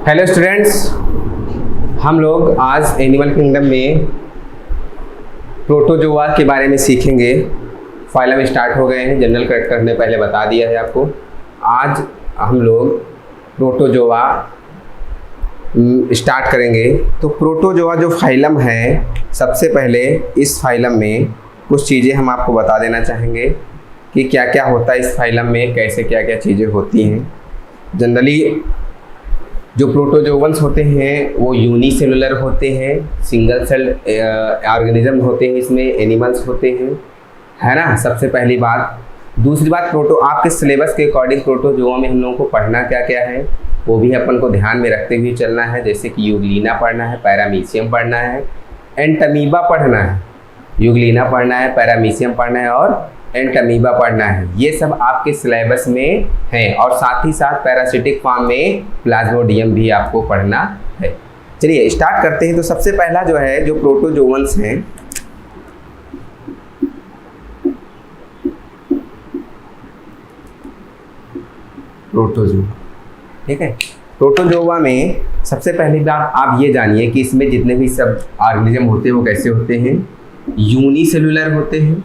Hello students, हम लोग आज एनिमल किंगडम में प्रोटोजोआ के बारे में सीखेंगे। फाइलम स्टार्ट हो गए हैं, जनरल कैरेक्टर ने पहले बता दिया है आपको। आज हम लोग प्रोटोजोआ स्टार्ट करेंगे। तो प्रोटोजोआ जो फाइलम है, सबसे पहले इस फाइलम में कुछ चीज़ें हम आपको बता देना चाहेंगे कि क्या क्या होता है इस फाइलम में, कैसे क्या क्या चीज़ें होती हैं। जनरली जो प्रोटोजोवंस होते हैं वो यूनिसेलुलर होते हैं, सिंगल सेल ऑर्गेनिज्म होते हैं, इसमें एनिमल्स होते हैं, है ना। सबसे पहली बात। दूसरी बात, आपके सिलेबस के अकॉर्डिंग प्रोटोजोआ में हम लोगों को पढ़ना क्या क्या है वो भी अपन को ध्यान में रखते हुए चलना है। जैसे कि यूग्लिना पढ़ना है, पैरामीशियम पढ़ना है, एंटमीबा पढ़ना है। यूग्लिना पढ़ना है, पैरामीशियम पढ़ना है और एंटमीबा पढ़ना है। ये सब आपके सिलेबस में है और साथ ही साथ पैरासिटिक फॉर्म में प्लाज्मोडियम भी आपको पढ़ना है। चलिए स्टार्ट करते हैं। तो सबसे पहला जो है, जो प्रोटोजोवंस हैं, प्रोटोजोआ, ठीक है। प्रोटोजोआ में सबसे पहली बात आप ये जानिए कि इसमें जितने भी सब ऑर्गेनिज्म होते हैं वो कैसे होते हैं, यूनिसेलुलर होते हैं।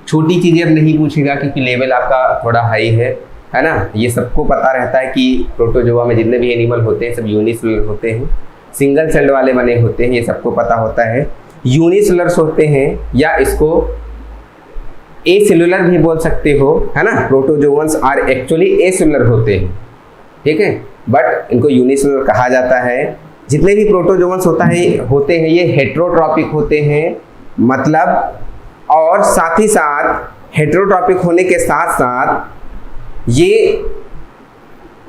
छोटी चीज़ें अब नहीं पूछेगा क्योंकि लेवल आपका थोड़ा हाई है ना। ये सबको पता रहता है कि प्रोटोजोआ में जितने भी एनिमल होते हैं सब यूनिसेलुलर होते हैं, सिंगल सेल्ड वाले बने होते हैं, ये सबको पता होता है। यूनिसेलुलर्स होते हैं या इसको एसेलुलर भी बोल सकते हो, है ना। प्रोटोजोवंस आर एक्चुअली एसेलुलर होते हैं, ठीक है, बट इनको यूनिसेलुलर कहा जाता है। जितने भी प्रोटोजोवंस होते हैं ये हेटेरोट्रॉपिक होते हैं, मतलब, और साथ ही साथ हेटेरोट्रॉपिक होने के साथ साथ ये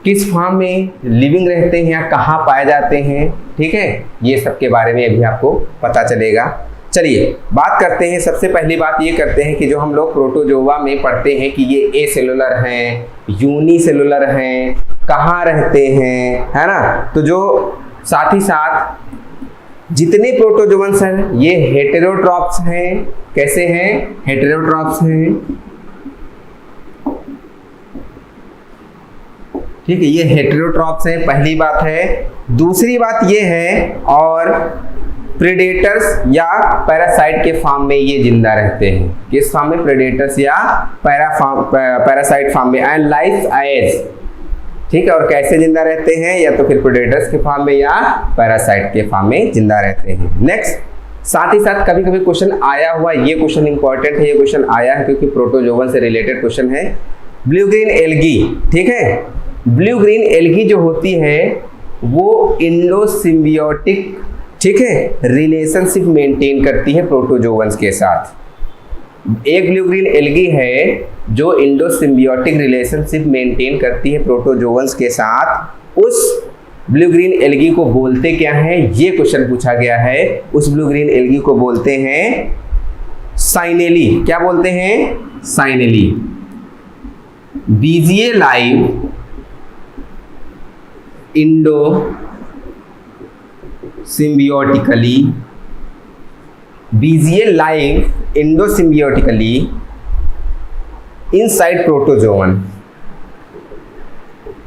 किस फॉर्म में लिविंग रहते हैं या कहाँ पाए जाते हैं, ठीक है, ये सब के बारे में अभी आपको पता चलेगा। चलिए बात करते हैं। सबसे पहली बात ये करते हैं कि जो हम लोग प्रोटोजोआ में पढ़ते हैं कि ये एसेलुलर हैं, यूनिसेलुलर हैं, कहाँ रहते हैं, है ना। तो जो साथ ही साथ जितने प्रोटोजोवंस हैं ये हेटेरोट्रॉप्स हैं। कैसे हैं? हेटेरोट्रॉप्स हैं, ठीक है, ये हेटेरोट्रॉप्स हैं, पहली बात है। दूसरी बात ये है, और प्रेडेटर्स या पैरासाइट के फॉर्म में ये जिंदा रहते हैं। किस फॉर्म में? प्रेडेटर्स या पैरासाइट फॉर्म में। एंड लाइफ एज, ठीक है, और कैसे जिंदा रहते हैं? या तो फिर प्रेडेटर्स के फॉर्म में या पैरासाइट के फॉर्म में जिंदा रहते हैं। नेक्स्ट, साथ ही साथ कभी कभी क्वेश्चन आया हुआ, ये क्वेश्चन इंपॉर्टेंट है, ये क्वेश्चन आया है क्योंकि प्रोटोजोवन से रिलेटेड क्वेश्चन है। ब्लू ग्रीन एल्गी, ठीक है, ब्लू ग्रीन एल्गी जो होती है वो इंडोसिम्बियोटिक, ठीक है, रिलेशनशिप मेंटेन करती है प्रोटोजोवंस के साथ। एक ब्लू ग्रीन एल्गी है जो इंडोसिम्बियोटिक रिलेशनशिप मेंटेन करती है प्रोटोजोवंस के साथ। उस ब्लू ग्रीन एल्गी को बोलते क्या है, ये क्वेश्चन पूछा गया है। उस ब्लू ग्रीन एल्गी को बोलते हैं साइनेली। क्या बोलते हैं? Cyanelle. BGA live endosymbiotically, BGA live endosymbiotically inside protozoan,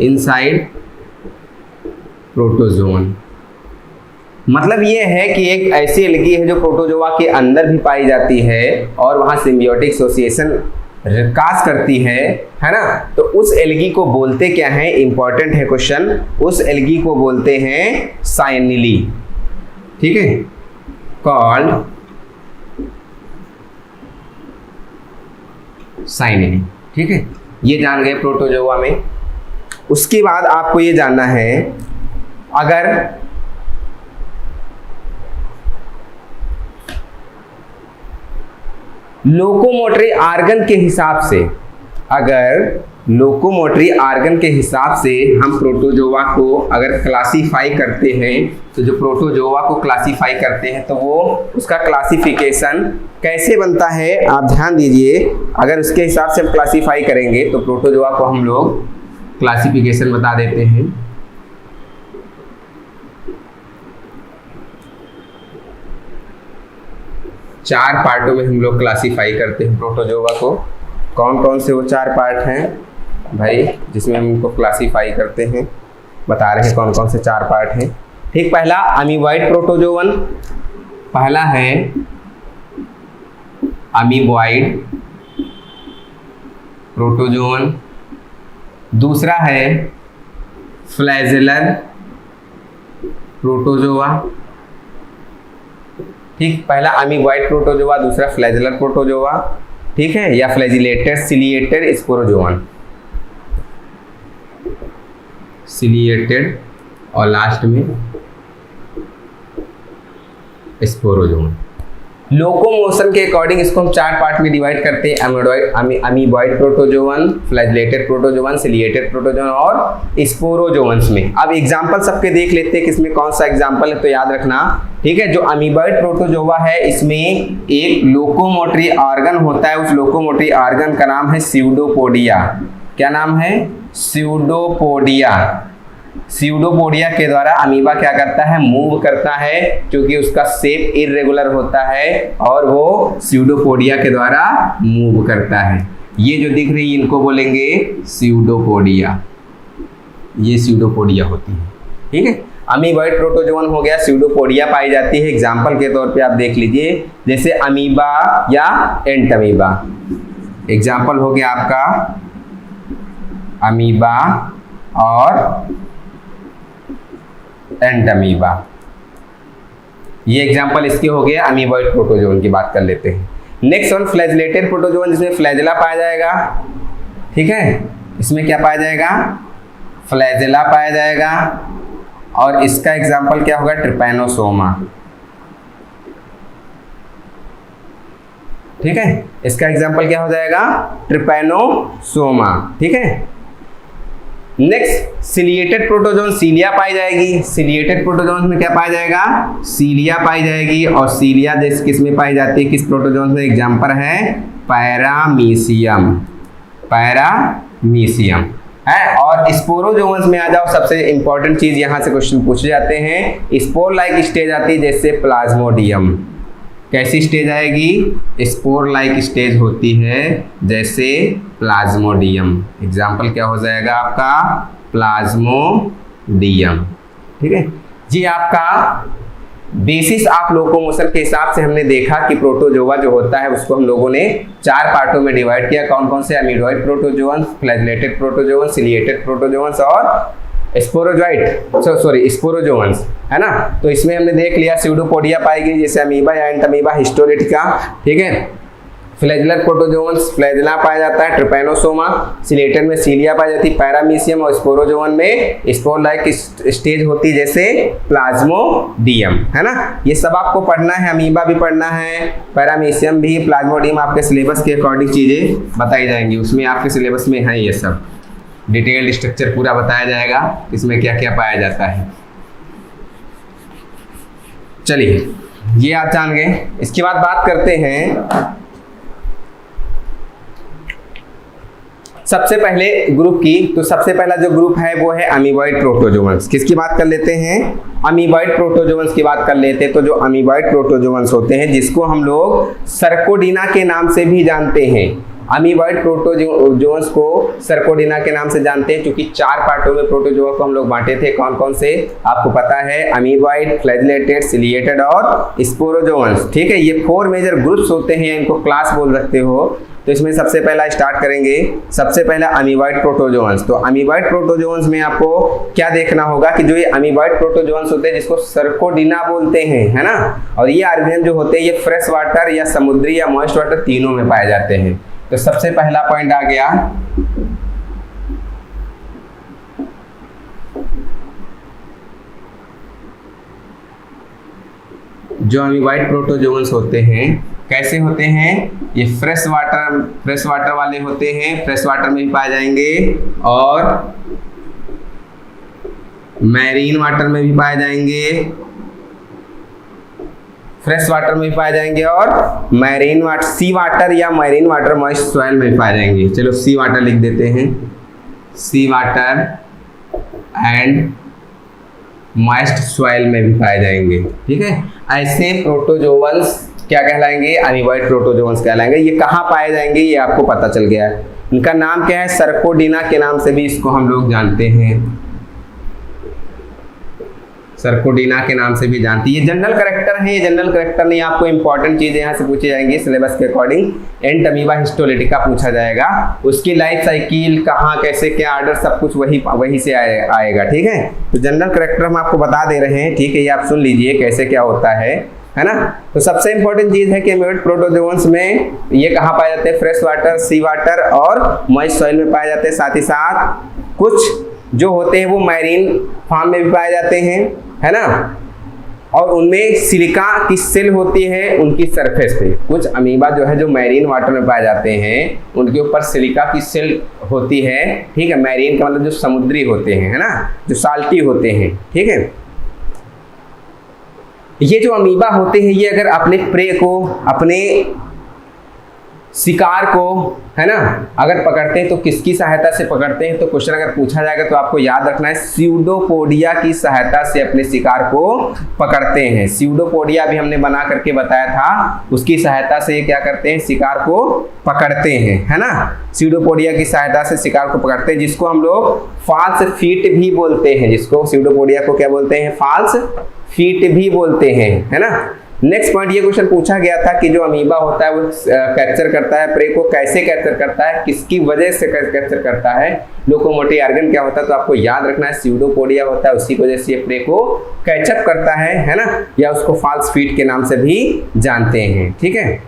inside protozoan. मतलब ये है कि एक ऐसी एल्गी है जो प्रोटोजोआ के अंदर भी पाई जाती है और वहां सिम्बियोटिक एसोसिएशन विकास करती है ना। तो उस एल्गी को बोलते क्या है? इंपॉर्टेंट है क्वेश्चन। उस एल्गी को बोलते हैं साइनेली, ठीक है, कॉल्ड साइनेली, ठीक है। ये जान गए प्रोटोजोआ में। उसके बाद आपको ये जानना है, अगर लोकोमोटरी आर्गन के हिसाब से, अगर लोकोमोटरी आर्गन के हिसाब से हम प्रोटोजोआ को अगर क्लासीफाई करते हैं, तो जो प्रोटोजोआ को क्लासीफाई करते हैं तो वो उसका क्लासिफिकेशन कैसे बनता है आप ध्यान दीजिए। अगर उसके हिसाब से हम क्लासीफाई करेंगे तो प्रोटोजोआ को हम लोग क्लासिफिकेशन बता देते हैं। चार पार्टों में हम लोग क्लासीफाई करते हैं प्रोटोजोआ को। कौन कौन से वो चार पार्ट हैं भाई जिसमें हम उनको क्लासीफाई करते हैं? बता रहे हैं कौन कौन से 4 पार्ट हैं। ठीक, पहला अमीबॉइड प्रोटोजोवन, पहला है अमीबॉइड प्रोटोजोवन, दूसरा है फ्लैजेलर प्रोटोजोआ। ठीक, पहला अमीबॉइड प्रोटोजोआ, दूसरा फ्लैजेलर प्रोटोजोआ, ठीक है, या फ्लैजिलेटेड सिलिएटेड स्पोरोजोवन, सिलिएटेड और लास्ट में स्पोरोजोवन। लोकोमोशन के अकॉर्डिंग इसको हम 4 पार्ट में डिवाइड करते हैं, amoeboid protozoan, flagellated protozoan, ciliated protozoan और स्पोरोजोवंस में। अब एग्जांपल सबके देख लेते हैं किसमें कौन सा एग्जांपल है, तो याद रखना, ठीक है। जो अमीबॉइड प्रोटोजोवा है इसमें एक लोकोमोटरी ऑर्गन होता है, उस लोकोमोटरी ऑर्गन का नाम है स्यूडोपोडिया। क्या नाम है? स्यूडोपोडिया। स्यूडोपोडिया के द्वारा अमीबा क्या करता है? मूव करता है, क्योंकि उसका शेप इर्रेगुलर होता है और वो स्यूडोपोडिया के द्वारा मूव करता है। ये जो दिख रही है इनको बोलेंगे स्यूडोपोडिया, ये स्यूडोपोडिया होती है, ठीक है। अमीबॉइड प्रोटोजोवन हो गया, स्यूडोपोडिया पाई जाती है। एग्जाम्पल के तौर पे आप देख लीजिए, जैसे अमीबा या एंटमीबा। एग्जाम्पल हो गया आपका अमीबा और एंटमीबा। ये एग्जाम्पल इसके हो गया अमीबॉइड प्रोटोजोवन की बात कर लेते हैं। नेक्स्ट वन फ्लैजिलेटेड प्रोटोजोवन, जिसमें फ्लैजिला पाया जाएगा, ठीक है। इसमें क्या पाया जाएगा? फ्लैजिला पाया जाएगा। और इसका एग्जाम्पल क्या होगा? ट्रिपैनोसोमा, ठीक है। इसका एग्जाम्पल क्या हो जाएगा? ट्रिपैनोसोमा, ठीक है। नेक्स्ट सिलिएटेड प्रोटोजोन, सीलिया पाई जाएगी। सिलिएटेड प्रोटोजोन में क्या पाया जाएगा? सीलिया पाई जाएगी। और सीलिया जैसे किस में पाई जाती है, किस प्रोटोजोन में? एग्जाम्पल है पैरामीशियम, पैरामीशियम है। और स्पोरोजोन्स में आ जाओ, सबसे इंपॉर्टेंट चीज यहां से क्वेश्चन पूछे जाते हैं। स्पोर लाइक स्टेज आती है जैसे प्लाज्मोडियम। कैसी स्टेज आएगी? स्पोर लाइक स्टेज होती है जैसे प्लाज्मोडियम। एग्जाम्पल क्या हो जाएगा आपका? प्लाज्मोडियम, ठीक है। जी आपका बेसिस ऑफ लोकोमोशन के हिसाब से हमने देखा कि प्रोटोजोआ जो होता है उसको हम लोगों ने 4 पार्टों में डिवाइड किया। कौन कौन से? Amoeboid protozoan, flagellated protozoan, ciliated protozoans और स्पोरोजोवंस, है ना। तो इसमें हमने देख लिया स्यूडोपोडिया पाई गई जैसे अमीबा या एंटमीबा, हिस्टोरिटिका, ठीक है। फ्लैजिलर प्रोटोजोवंस, फ्लैजिला पाया जाता है, ट्रिपैनोसोमा। सिलिएटेड में सीलिया पाई जाती है, पैरामीशियम। और स्पोरोजोवन में स्पोर लाइक स्टेज होती जैसे प्लाज्मोडियम, है ना। ये सब आपको पढ़ना है, अमीबा भी पढ़ना है, पैरामीशियम भी, प्लाज्मोडियम आपके सिलेबस के अकॉर्डिंग चीजें बताई जाएंगी। उसमें आपके सिलेबस में है ये सब डिटेल्ड स्ट्रक्चर पूरा बताया जाएगा, इसमें क्या क्या पाया जाता है। चलिए ये आप जान गए। इसके बाद बात करते हैं सबसे पहले ग्रुप की। तो सबसे पहला जो ग्रुप है वो है अमीबॉइड प्रोटोजोवंस। किसकी बात कर लेते हैं? अमीबॉइड प्रोटोजोवंस की बात कर लेते हैं। तो जो अमीबॉइड प्रोटोजोवंस होते हैं जिसको हम लोग सर्कोडीना के नाम से भी जानते हैं, अमीबॉइड प्रोटोजोवंस को सर्कोडीना के नाम से जानते हैं, क्योंकि 4 पार्टों में प्रोटोजोआ को हम लोग बांटे थे। कौन कौन से आपको पता है? अमीबॉइड, फ्लैजिलेटेड, सिलिएटेड और स्पोरोजोवंस, ठीक है। ये 4 मेजर ग्रुप्स होते हैं, इनको क्लास बोल सकते हो। तो इसमें सबसे पहला स्टार्ट करेंगे, सबसे पहला अमीबॉइड प्रोटोजोवंस। तो अमीबॉइड प्रोटोजोवंस में आपको क्या देखना होगा कि जो ये अमीबॉइड प्रोटोजोवंस होते हैं जिसको सर्कोडीना बोलते हैं, है ना। और ये ऑर्गेनिज्म जो होते हैं ये फ्रेश वाटर या समुद्री या मॉइस्ट वाटर तीनों में पाए जाते हैं। तो सबसे पहला पॉइंट आ गया जो अमीबॉइड प्रोटोजोवंस होते हैं कैसे होते हैं? ये फ्रेश वाटर वाले होते हैं, फ्रेश वाटर में भी पाए जाएंगे और मैरीन वाटर में भी पाए जाएंगे, फ्रेश वाटर में भी पाए जाएंगे और मैरीन वाटर, सी वाटर या मैरीन वाटर मॉइस्ट सॉइल में भी पाए जाएंगे। चलो सी वाटर लिख देते हैं, सी वाटर एंड मॉइस्ट सॉइल में भी पाए जाएंगे, ठीक है। ऐसे प्रोटोजोवंस क्या कहलाएंगे? अमीबॉइड प्रोटोजोवंस कहलाएंगे। ये कहाँ पाए जाएंगे ये आपको पता चल गया है। इनका नाम क्या है? सर्कोडीना के नाम से भी इसको हम लोग जानते हैं। सर्कोडीना के नाम से भी जानती है। ये जनरल करेक्टर है, ये जनरल करेक्टर नहीं, आपको इंपॉर्टेंट चीजें यहाँ से पूछी जाएंगी सिलेबस के अकॉर्डिंग। एंट अमीबा हिस्टोलिटिका पूछा जाएगा, उसकी लाइफ साइकिल कहाँ कैसे क्या ऑर्डर सब कुछ वही से आएगा, ठीक है। तो जनरल करेक्टर हम आपको बता दे रहे हैं, ठीक है, ये आप सुन लीजिए कैसे क्या होता है ना। तो सबसे इंपॉर्टेंट चीज है कि एमीबेट प्रोटोजोन्स में ये कहाँ पाए जाते हैं, फ्रेश वाटर, सी वाटर और मॉइस्ट सॉइल में पाए जाते हैं। साथ ही साथ कुछ जो होते हैं वो मैरीन फार्म में भी पाए जाते हैं, है ना, और उनमें सिलिका की सेल होती है उनकी सरफेस पे। कुछ अमीबा जो है जो मैरीन वाटर में पाए जाते हैं उनके ऊपर सिलिका की सेल होती है, ठीक है। मैरीन का मतलब जो समुद्री होते हैं, है ना, जो साल्टी होते हैं, ठीक है। ये जो अमीबा होते हैं ये अगर अपने प्रे को, अपने शिकार को, है ना, अगर पकड़ते हैं तो किसकी सहायता से पकड़ते हैं, तो क्वेश्चन अगर पूछा जाएगा तो आपको याद रखना है स्यूडोपोडिया की सहायता से अपने शिकार को पकड़ते हैं। स्यूडोपोडिया भी हमने बना करके बताया था, उसकी सहायता से क्या करते हैं, शिकार को पकड़ते हैं, है ना। स्यूडोपोडिया की सहायता से शिकार को पकड़ते हैं, जिसको हम लोग फॉल्स फीट भी बोलते हैं, जिसको स्यूडोपोडिया को क्या बोलते हैं, फॉल्स फीट भी बोलते हैं, है ना। नेक्स्ट पॉइंट, ये क्वेश्चन पूछा गया था कि जो अमीबा होता है वो कैप्चर करता है प्रे को, कैसे कैप्चर करता है, किसकी वजह से कैप्चर करता है, लोकोमोटिव ऑर्गन क्या होता है, तो आपको याद रखना है स्यूडोपोडिया होता है, उसी वजह से ये प्रे को कैचअप करता है ना, या उसको फॉल्स फीट के नाम से भी जानते हैं, ठीक है।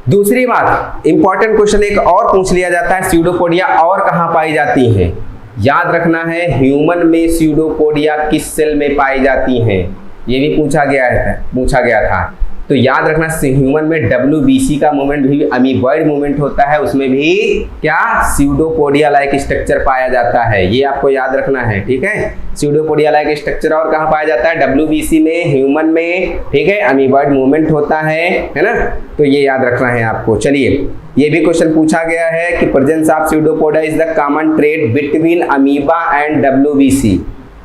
दूसरी बात, इंपॉर्टेंट क्वेश्चन एक और पूछ लिया जाता है, स्यूडोपोडिया और कहाँ पाई जाती है, याद रखना है ह्यूमन में स्यूडोपोडिया किस सेल में पाई जाती हैं, ये भी पूछा गया था। तो याद रखना ह्यूमन में WBC का मूवमेंट भी अमीबॉइड मूवमेंट होता है, उसमें भी क्या स्यूडोपोडिया लाइक स्ट्रक्चर पाया जाता है, ये आपको याद रखना है, ठीक है। स्यूडोपोडिया लाइक स्ट्रक्चर और कहाँ पाया जाता है, WBC में, ह्यूमन में, ठीक है, अमीबॉइड मूवमेंट होता है ना, तो ये याद रखना है आपको। चलिए, ये भी क्वेश्चन पूछा गया है कि presence of pseudopodia is the common trait between amoeba and WBC।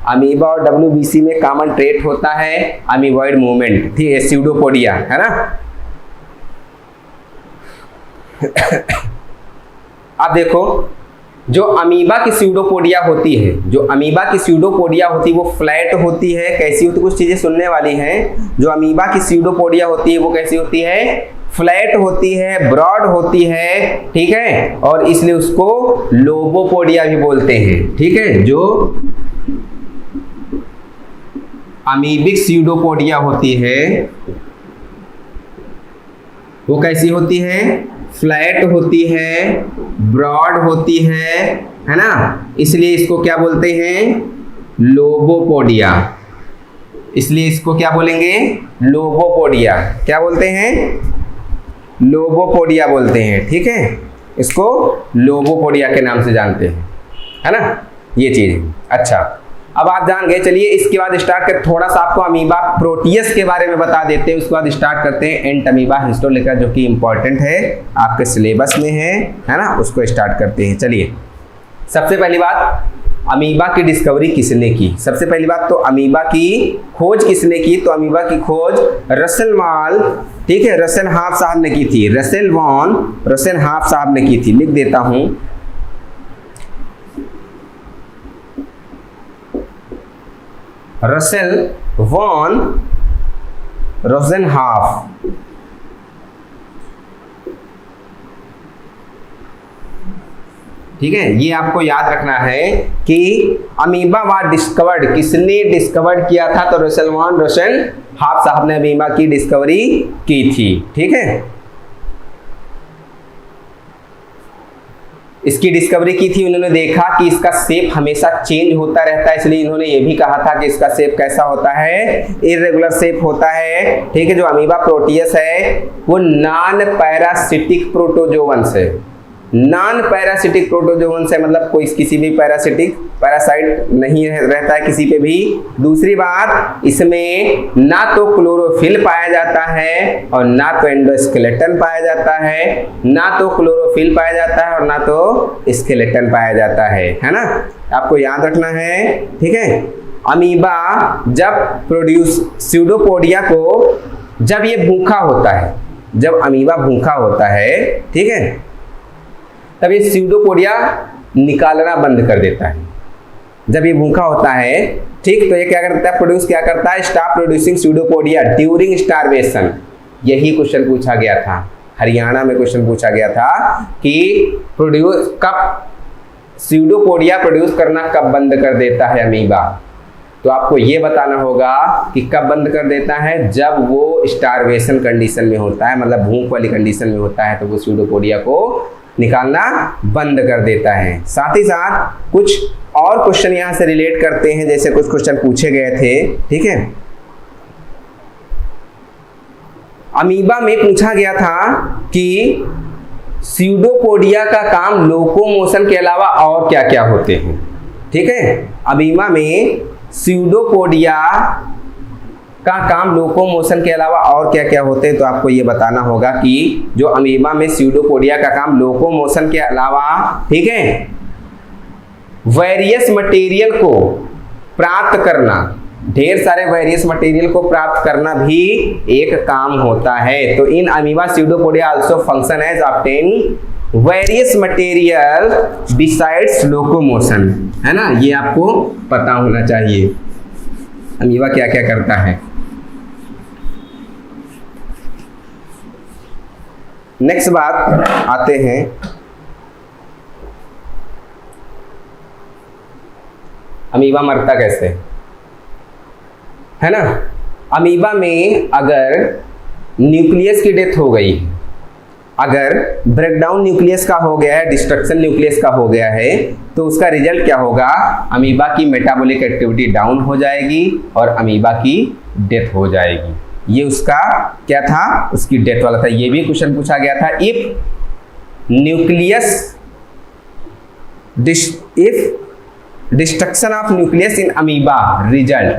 Amoeba और WBC में कॉमन ट्रेट होता है अमीबॉइड मूवमेंट, ठीक है, स्यूडोपोडिया, है ना। अब देखो, जो अमीबा की स्यूडोपोडिया होती है, वो फ्लैट होती है, कैसी होती है, कुछ चीजें सुनने वाली हैं। जो अमीबा की स्यूडोपोडिया होती है वो कैसी होती है, फ्लैट होती है, ब्रॉड होती है, ठीक है, और इसलिए उसको लोबोपोडिया भी बोलते हैं, ठीक है। जो अमीबिक स्यूडोपोडिया होती है वो कैसी होती है, फ्लैट होती है, ब्रॉड होती है ना, इसलिए इसको क्या बोलते हैं, लोबोपोडिया। इसलिए इसको क्या बोलेंगे, लोबोपोडिया। क्या बोलते हैं, लोबोपोडिया बोलते हैं, ठीक है, इसको लोबोपोडिया के नाम से जानते हैं, है ना, ये चीज। अच्छा, अब आप जान गए, चलिए इसके बाद स्टार्ट कर, थोड़ा सा आपको अमीबा प्रोटियस के बारे में बता देते हैं, उसके बाद स्टार्ट करते हैं एंट अमीबा हिस्टोलिका, जो कि इंपॉर्टेंट है, आपके सिलेबस में है ना, उसको स्टार्ट करते हैं। चलिए, सबसे पहली बात, अमीबा की डिस्कवरी किसने की, सबसे पहली बात तो अमीबा की खोज किसने की, तो अमीबा की खोज रसेल वॉन, ठीक है, रसेनहाफ साहब ने की थी, रसेनहाफ साहब ने की थी, लिख देता हूं, रसेल वॉन रोसेनहाफ, ठीक है। ये आपको याद रखना है कि अमीबा वाज डिस्कवर्ड, किसने डिस्कवर्ड किया था, तो रसेल वॉन रोसेनहाफ साहब ने अमीबा की डिस्कवरी की थी, ठीक है। इसकी डिस्कवरी की थी, उन्होंने देखा कि इसका शेप हमेशा चेंज होता रहता है, इसलिए इन्होंने ये भी कहा था कि इसका शेप कैसा होता है, इर्रेगुलर शेप होता है, ठीक है। जो अमीबा प्रोटियस है वो नॉन पैरासिटिक प्रोटोजोवंस है, नॉन पैरासिटिक प्रोटोजोवंस है, मतलब कोई किसी भी पैरासाइट नहीं रहता है किसी पे भी। दूसरी बात, इसमें ना तो क्लोरोफिल पाया जाता है और ना तो एंडोस्केलेटन पाया जाता है, ना तो क्लोरोफिल पाया जाता है और ना तो स्केलेटन पाया जाता है ना, आपको याद रखना है, ठीक है। अमीबा जब प्रोड्यूस स्यूडोपोडिया को, जब ये भूखा होता है, जब अमीबा भूखा होता है, ठीक है, तब ये स्यूडोपोडिया निकालना बंद कर देता है। जब ये भूखा होता है, ठीक, तो ये क्या करता है, प्रोड्यूस क्या करता है, stop producing pseudopodia during starvation. यही क्वेश्चन पूछा गया था, हरियाणा में क्वेश्चन पूछा गया था कि प्रोड्यूस कब, स्यूडोपोडिया प्रोड्यूस करना कब बंद कर देता है अमीबा। तो आपको ये बताना होगा कि कब बंद कर देता है, जब वो स्टारवेशन कंडीशन में होता है, मतलब भूख वाली कंडीशन में होता है, तो वो स्यूडोपोडिया को निकालना बंद कर देता है। साथ ही साथ कुछ और क्वेश्चन यहाँ से रिलेट करते हैं, जैसे कुछ क्वेश्चन पूछे गए थे, ठीक है। अमीबा में पूछा गया था कि स्यूडोपोडिया का काम लोकोमोशन के अलावा और क्या क्या होते हैं, ठीक है। अमीबा में स्यूडोपोडिया का काम लोकोमोशन के अलावा और क्या क्या होते हैं, तो आपको ये बताना होगा कि जो अमीबा में स्यूडोपोडिया का काम लोकोमोशन के अलावा, ठीक है, वेरियस मटेरियल को प्राप्त करना, ढेर सारे वेरियस मटेरियल को प्राप्त करना भी एक काम होता है। तो इन amoeba pseudopodia also function as obtain various material besides locomotion, है ना, ये आपको पता होना चाहिए अमीबा क्या क्या करता है। नेक्स्ट बात आते हैं, अमीबा मरता कैसे, है ना। अमीबा में अगर न्यूक्लियस की डेथ हो गई, अगर ब्रेकडाउन न्यूक्लियस का हो गया है, डिस्ट्रक्शन न्यूक्लियस का हो गया है, तो उसका रिजल्ट क्या होगा, अमीबा की मेटाबॉलिक एक्टिविटी डाउन हो जाएगी और अमीबा की डेथ हो जाएगी। ये उसका क्या था, उसकी डेथ वाला था। ये भी क्वेश्चन पूछा गया था, if nucleus if destruction of nucleus in amoeba result,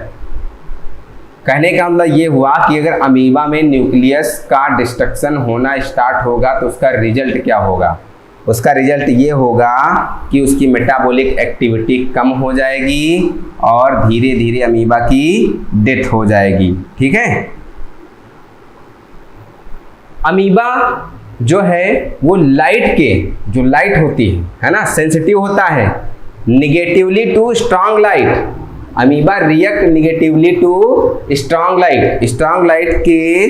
कहने का मतलब ये हुआ कि अगर अमीबा में न्यूक्लियस का डिस्ट्रक्शन होना स्टार्ट होगा तो उसका रिजल्ट क्या होगा, उसका रिजल्ट ये होगा कि उसकी मेटाबॉलिक एक्टिविटी कम हो जाएगी और धीरे धीरे अमीबा की डेथ हो जाएगी, ठीक है। अमीबा जो है वो लाइट के, जो लाइट होती है ना, सेंसिटिव होता है negatively to strong light. Amoeba react negatively to strong light, strong light के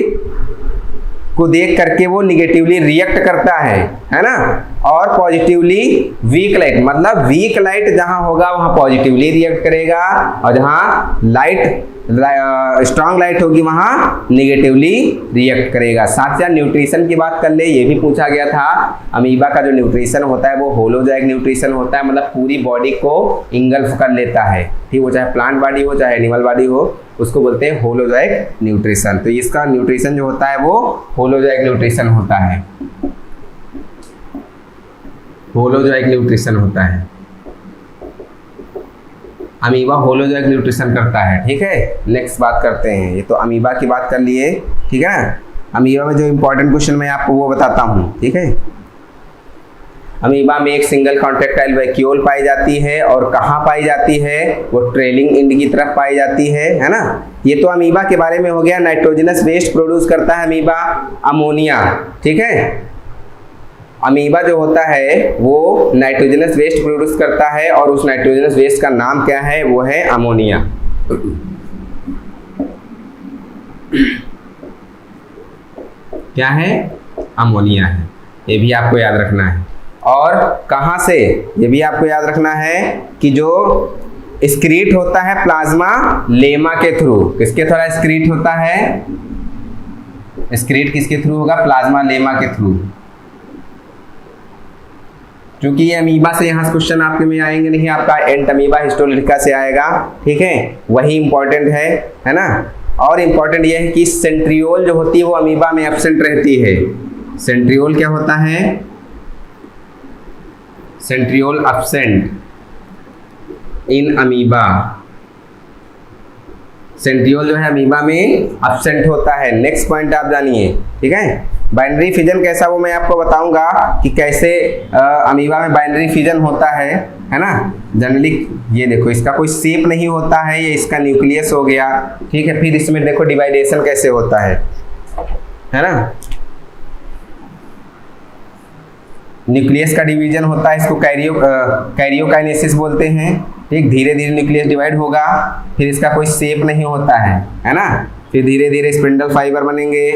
को देख करके वो निगेटिवली रिएक्ट करता है ना, और पॉजिटिवली वीक लाइट, मतलब वीक लाइट जहां होगा वहां पॉजिटिवली रिएक्ट करेगा और जहां लाइट स्ट्रॉन्ग लाइट होगी वहां निगेटिवली रिएक्ट करेगा। साथ साथ न्यूट्रिशन की बात कर ले, ये भी पूछा गया था। अमीबा का जो न्यूट्रिशन होता है वो होलोजोइक न्यूट्रिशन होता है, मतलब पूरी बॉडी को इंगल्फ कर लेता है, ठीक, वो चाहे प्लांट बॉडी हो चाहे एनिमल बॉडी हो, उसको बोलते हैं होलोजोइक न्यूट्रिशन। तो इसका न्यूट्रिशन जो होता है वो होलोजोइक न्यूट्रिशन होता है, होलोजोइक न्यूट्रिशन होता है। अमीबा होलोजोइक न्यूट्रिशन करता है, ठीक है। नेक्स्ट बात करते हैं, ये तो अमीबा की बात कर लिए, ठीक है ना। अमीबा में जो इंपॉर्टेंट क्वेश्चन मैं आपको वो बताता हूँ, ठीक है। अमीबा में एक सिंगल कॉन्ट्रैक्टाइल वैक्यूल पाई जाती है, और कहाँ पाई जाती है, वो ट्रेलिंग एंड की तरफ पाई जाती है ना। ये तो अमीबा के बारे में हो गया। नाइट्रोजनस वेस्ट प्रोड्यूस करता है अमीबा, अमोनिया, ठीक है। अमीबा जो होता है वो नाइट्रोजनस वेस्ट प्रोड्यूस करता है, और उस नाइट्रोजनस वेस्ट का नाम क्या है, वो है अमोनिया। क्या है, अमोनिया है, ये भी आपको याद रखना है। और कहाँ से, ये भी आपको याद रखना है कि जो एक्सक्रीट होता है प्लाज्मा लेमा के थ्रू, किसके द्वारा एक्सक्रीट होता है, एक्सक्रीट किसके थ्रू होगा, प्लाज्मा लेमा के थ्रू। क्योंकि ये अमीबा से यहाँ क्वेश्चन आपके में आएंगे नहीं, आपका एंट अमीबा हिस्टोलिटिका से आएगा, ठीक है, वही इंपॉर्टेंट है ना। और इंपॉर्टेंट ये है कि सेंट्रियोल जो होती है वो अमीबा में एब्सेंट रहती है। सेंट्रियोल क्या होता है, centriole absent in amoeba, centriole जो है अमीबा में एब्सेंट होता है। नेक्स्ट पॉइंट आप जानिए, ठीक है। बाइनरी फिजन कैसा, वो मैं आपको बताऊंगा कि कैसे अमीबा में बाइनरी फिजन होता है ना। जनरली ये देखो, इसका कोई शेप नहीं होता है, ये इसका न्यूक्लियस हो गया, ठीक है। फिर इसमें देखो डिवाइडेशन कैसे होता है ना। न्यूक्लियस का डिवीजन होता है, इसको कैरियोकाइनेसिस बोलते हैं, ठीक, धीरे धीरे न्यूक्लियस डिवाइड होगा, फिर इसका कोई शेप नहीं होता है ना, फिर धीरे धीरे स्पिंडल फाइबर बनेंगे,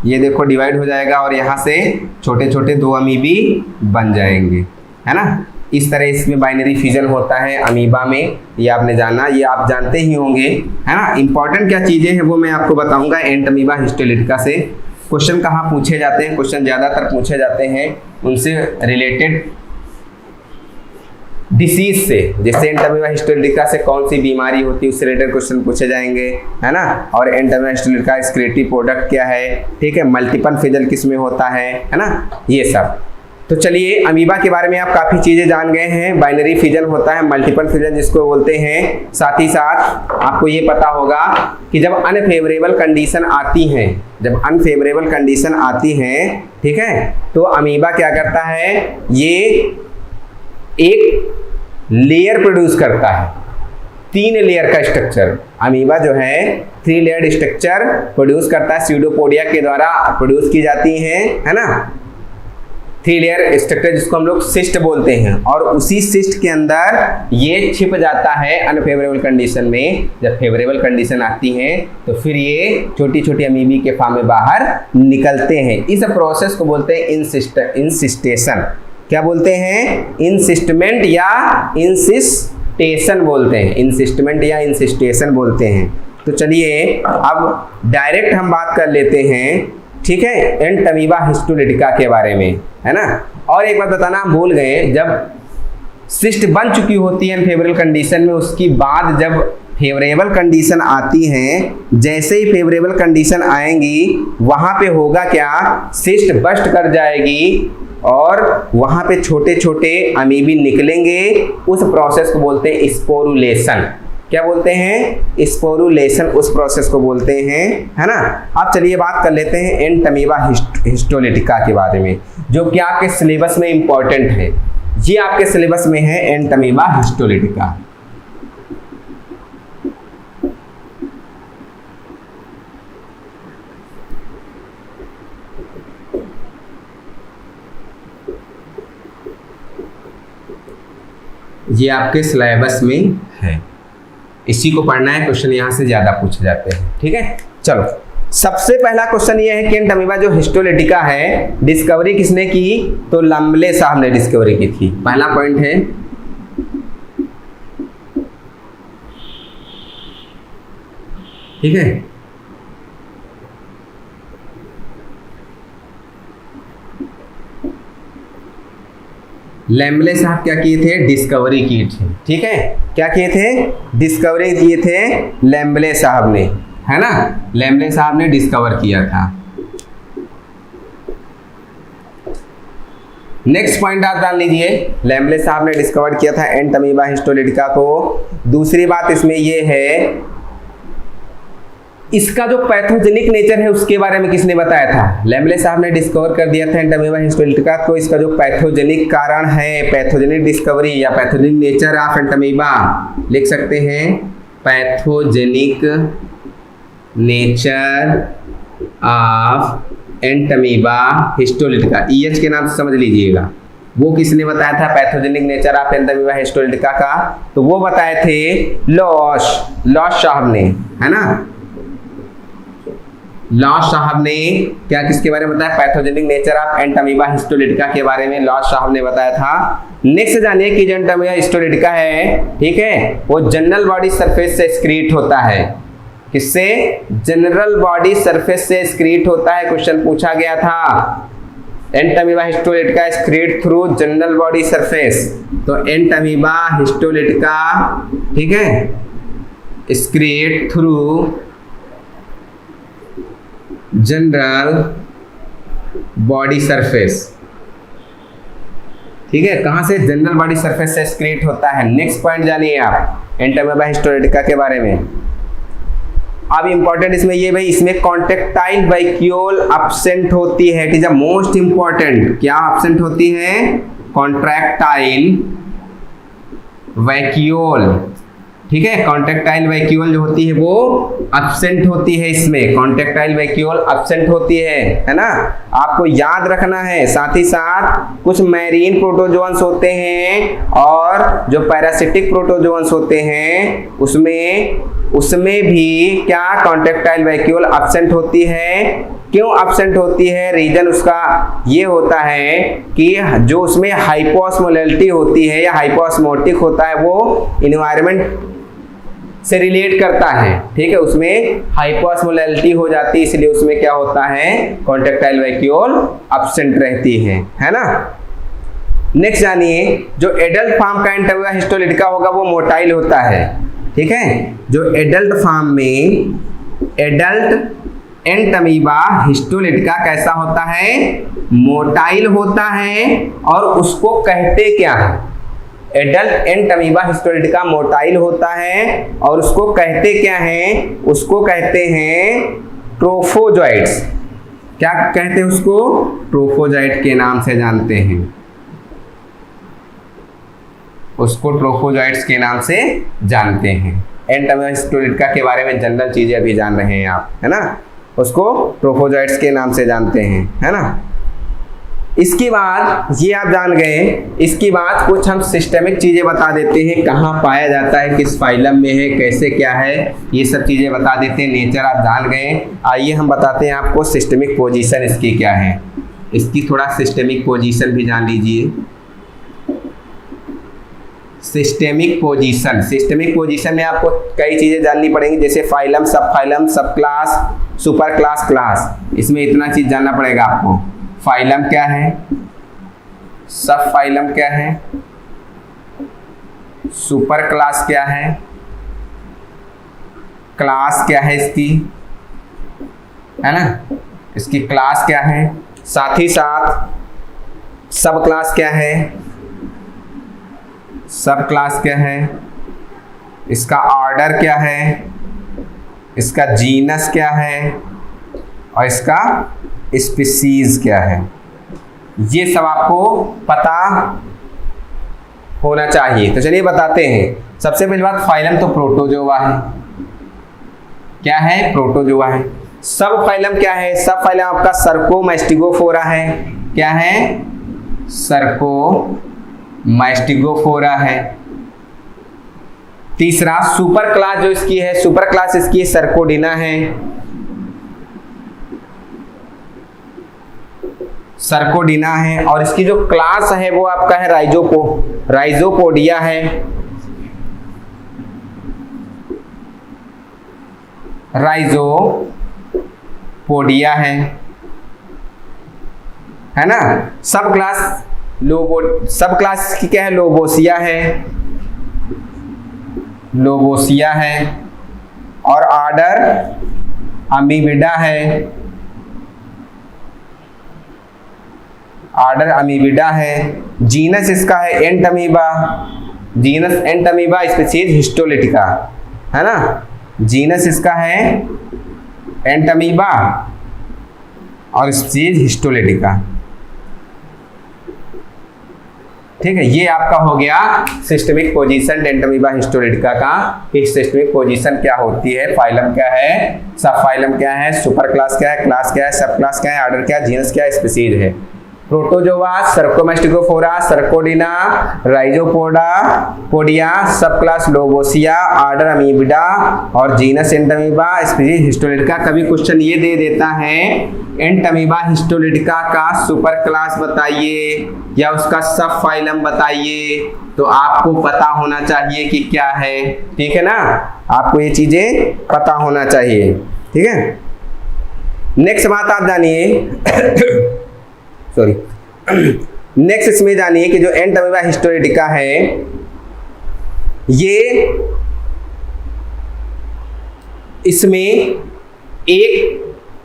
ये देखो डिवाइड हो जाएगा और यहाँ से छोटे छोटे 2 अमीबी बन जाएंगे, है ना। इस तरह इसमें बाइनरी फ्यूजन होता है अमीबा में, ये आपने जाना, ये आप जानते ही होंगे, है ना। इंपॉर्टेंट क्या चीज़ें हैं वो मैं आपको बताऊंगा एंट अमीबा हिस्टोलिटिका से। क्वेश्चन कहाँ पूछे जाते हैं, क्वेश्चन ज़्यादातर पूछे जाते हैं उनसे रिलेटेड डिसीज से, जैसे एंट अमीबा हिस्टोलिटिका से कौन सी बीमारी होती है उससे रिलेटेड क्वेश्चन पूछे जाएंगे, है ना। और एंट अमीबा हिस्टोलिटिका एक्सक्रीटरी प्रोडक्ट क्या है, ठीक है, मल्टीपल फिजल किस में होता है ना, ये सब। तो चलिए अमीबा के बारे में आप काफ़ी चीज़ें जान गए हैं। बाइनरी फिजन होता है, मल्टीपल फिजन जिसको बोलते हैं, साथ ही साथ आपको ये पता होगा कि जब अनफेवरेबल कंडीशन आती हैं, जब अनफेवरेबल कंडीशन आती हैं, ठीक है, तो अमीबा क्या करता है, ये एक लेयर प्रोड्यूस करता है, 3 लेयर का स्ट्रक्चर। अमीबा जो है 3 लेयर्ड स्ट्रक्चर प्रोड्यूस करता है, स्यूडोपोडिया के द्वारा प्रोड्यूस की जाती हैं, है ना। 3 लेयर स्ट्रक्चर जिसको हम लोग सिस्ट बोलते हैं, और उसी सिस्ट के अंदर ये छिप जाता है अनफेवरेबल कंडीशन में। जब फेवरेबल कंडीशन आती है तो फिर ये छोटी छोटी अमीबी के फॉर्म में बाहर निकलते हैं। इस प्रोसेस को बोलते हैं इंसिस्टेशन। क्या बोलते हैं, इंसिस्टमेंट या इंसिस्टेशन बोलते हैं, इंसिस्टमेंट या इंसिस्टेशन बोलते हैं। तो चलिए अब डायरेक्ट हम बात कर लेते हैं, ठीक है, एंट अमीबा हिस्टोलिटिका के बारे में, है ना। और एक बात बताना हम भूल गए, जब सिस्ट बन चुकी होती है अनफेवरेबल कंडीशन में, उसकी बाद जब फेवरेबल कंडीशन आती हैं, जैसे ही फेवरेबल कंडीशन आएंगी वहाँ पे होगा क्या, सिस्ट बस्ट कर जाएगी और वहाँ पे छोटे छोटे अमीबी निकलेंगे। उस प्रोसेस को बोलते हैं स्पोरुलेशन। क्या बोलते हैं, स्पोरुलेशन, उस प्रोसेस को बोलते हैं, है ना। अब चलिए बात कर लेते हैं एंट अमीबा हिस्टोलिटिका के बारे में, जो कि आपके सिलेबस में इंपॉर्टेंट है। ये आपके सिलेबस में है एंट अमीबा हिस्टोलिटिका। ये आपके सिलेबस में है, इसी को पढ़ना है, क्वेश्चन यहाँ से ज्यादा पूछे जाते हैं, ठीक है। चलो सबसे पहला क्वेश्चन ये है कि एंट अमीबा जो हिस्टोलिटिका है, डिस्कवरी किसने की, तो लम्बले साहब ने डिस्कवरी की थी। पहला पॉइंट है, ठीक है। लैम्बले साहब क्या किए थे, डिस्कवरी की थी, ठीक है। क्या किए थे, डिस्कवरी किए थे लैम्बले साहब ने, है ना। लैम्बले साहब ने डिस्कवर किया था। नेक्स्ट पॉइंट आप जान लीजिए, लैम्बले साहब ने डिस्कवर किया था एंट अमीबा हिस्टोलिटिका को। दूसरी बात इसमें यह है, इसका जो पैथोजेनिक नेचर है उसके बारे में किसने बताया था, लैम्बले साहब ने डिस्कवर कर दिया था एंट अमीबा हिस्टोलिटिका को। इसका जो पैथोजेनिक कारण है, पैथोजेनिक डिस्कवरी या pathogenic nature of ant amoeba, लिख सकते हैं pathogenic nature of ant amoeba histolytica, EH के नाम से समझ लीजिएगा। वो किसने बताया था pathogenic nature of ant amoeba histolytica का, तो वो बताए थे लॉश साहब ने, है ना। लॉश साहब ने क्या किसके बारे में बताया, pathogenic nature of ant amoeba histolytica के बारे में लॉश साहब ने बताया था। नेक्स्ट जानिए कि जो एंट अमीबा हिस्टोलिटिका है, ठीक है, वो जनरल बॉडी सरफेस से एक्सक्रीट होता है। किससे, जनरल बॉडी सरफेस से एक्सक्रीट होता है। क्वेश्चन पूछा गया था, entamoeba histolytica excrete through general body surface, तो एंट अमीबा हिस्टोलिटिका, ठीक है, excrete through general body surface, ठीक है। कहां से, जनरल बॉडी सरफेस से एक्सक्रीट होता है। नेक्स्ट पॉइंट जानिए आप एंट अमीबा हिस्टोलिटिका के बारे में। अब इंपॉर्टेंट इसमें ये भाई, इसमें कॉन्ट्रेक्टाइल वैक्यूल एब्सेंट होती है, it is a most important. क्या एब्सेंट होती है, कॉन्ट्रैक्टाइल वैक्यूल, ठीक है। कॉन्ट्रेक्टाइल वैक्यूल जो होती है वो एब्सेंट होती है, इसमें कॉन्ट्रेक्टाइल वैक्यूल एब्सेंट होती है ना। आपको याद रखना है। साथ ही साथ कुछ मैरीन प्रोटोजोअन्स होते हैं और जो पैरासिटिक प्रोटोजोअन्स होते हैं उसमें भी क्या कॉन्ट्रेक्टाइल वैक्यूल एब्सेंट होती है। क्यों एब्सेंट होती है? रीजन उसका ये होता है कि जो उसमें हाइपोऑस्मोलैलिटी होती है या हाइपोऑस्मोटिक होता है वो इन्वायरमेंट से रिलेट करता है, ठीक है। उसमें हाइपोऑस्मोलैलिटी हो जाती है, इसलिए उसमें क्या होता है, कॉन्ट्रेक्टाइल वैक्यूल एब्सेंट रहती है ना। नेक्स्ट जानिए, जो एडल्ट फॉर्म का एंटमीबा हिस्टोलिटिका होगा वो मोटाइल होता है, ठीक है। जो एडल्ट फॉर्म में एडल्ट एंटमीबा हिस्टोलिटिका कैसा होता है, मोटाइल होता है। और उसको कहते क्या है, एडल्ट एंटमीबा हिस्टोलिटिका मोटाइल होता है और उसको कहते क्या हैं, उसको कहते हैं ट्रोफोजॉइट्स। क्या कहते हैं उसको? ट्रोफोजॉइट के नाम से जानते हैं उसको, ट्रोफोजॉइट्स के नाम से जानते हैं। एंटमीबा हिस्टोलिटिका के बारे में जनरल चीजें अभी जान रहे हैं आप, है ना। उसको ट्रोफोजॉइट्स के नाम से जानते हैं, है ना। इसके बाद ये आप जान गए। इसके बाद कुछ हम सिस्टेमिक चीजें बता देते हैं, कहाँ पाया जाता है, किस फाइलम में है, कैसे क्या है, ये सब चीजें बता देते हैं। नेचर आप जान गए। आइए हम बताते हैं आपको सिस्टेमिक पोजीशन इसकी क्या है। इसकी थोड़ा सिस्टेमिक पोजीशन भी जान लीजिए। सिस्टेमिक पोजीशन में आपको कई चीजें जाननी पड़ेंगी, जैसे फाइलम, सब फाइलम, सब क्लास, सुपर क्लास, क्लास। इसमें इतना चीज जानना पड़ेगा आपको। फाइलम क्या है, सब फाइलम क्या है, सुपर क्लास क्या है, क्लास क्या है इसकी, है ना। इसकी क्लास क्या है, साथ ही साथ सब क्लास क्या है, सब क्लास क्या है, इसका ऑर्डर क्या है, इसका जीनस क्या है और इसका स्पीसीज क्या है। ये सब आपको पता होना चाहिए। तो चलिए बताते हैं। सबसे पहली बात, फाइलम तो प्रोटोजोआ है। क्या है? प्रोटोजोआ है। सब फाइलम क्या है? सब फाइलम आपका सर्कोमैस्टिगोफोरा है। क्या है? सर्कोमैस्टिगोफोरा है। तीसरा, सुपर क्लास जो इसकी है, सुपर क्लास इसकी सर्कोडिना है। सर्कोडिना है। और इसकी जो क्लास है वो आपका है राइजोपोडिया है। राइजोपोडिया है ना। सब क्लास सब क्लास की क्या है? लोबोसिया है, लोबोसिया है। और ऑर्डर अमीबिडा है, ऑर्डर अमीबिडा है। जीनस इसका है Entamoeba, genus Entamoeba, species histolytica, है ना। जीनस इसका है एंटमीबा और स्पीशीज हिस्टोलिटिका, ठीक है। ये आपका हो गया सिस्टमिक पोजीशन एंटमीबा हिस्टोलिटिका का। इस सिस्टमिक पोजीशन क्या होती है, फाइलम क्या है, सब फाइलम क्या है, सुपर क्लास क्या है, क्लास क्या है, सब क्लास क्या है, ऑर्डर क्या है, जीनस क्या है, स्पीशीज है। प्रोटोजोआ, सर्कोमैस्टिगोफोरा, सर्कोडिना, राइजोपोडिया, सब क्लास लोबोसिया, ऑर्डर अमीबिडा और जीनस एंटमीबा, स्पीशीज हिस्टोलिटिका। कभी क्वेश्चन ये दे देता है एंटमीबा हिस्टोलिटिका का सुपर क्लास बताइए या उसका सब फाइलम बताइए, तो आपको पता होना चाहिए कि क्या है, ठीक है ना। आपको ये चीजें पता होना चाहिए, ठीक है। नेक्स्ट बात आप जानिए सॉरी नेक्स्ट इसमें जानिए कि जो एंटमीबा हिस्टोलिटिका है ये इसमें एक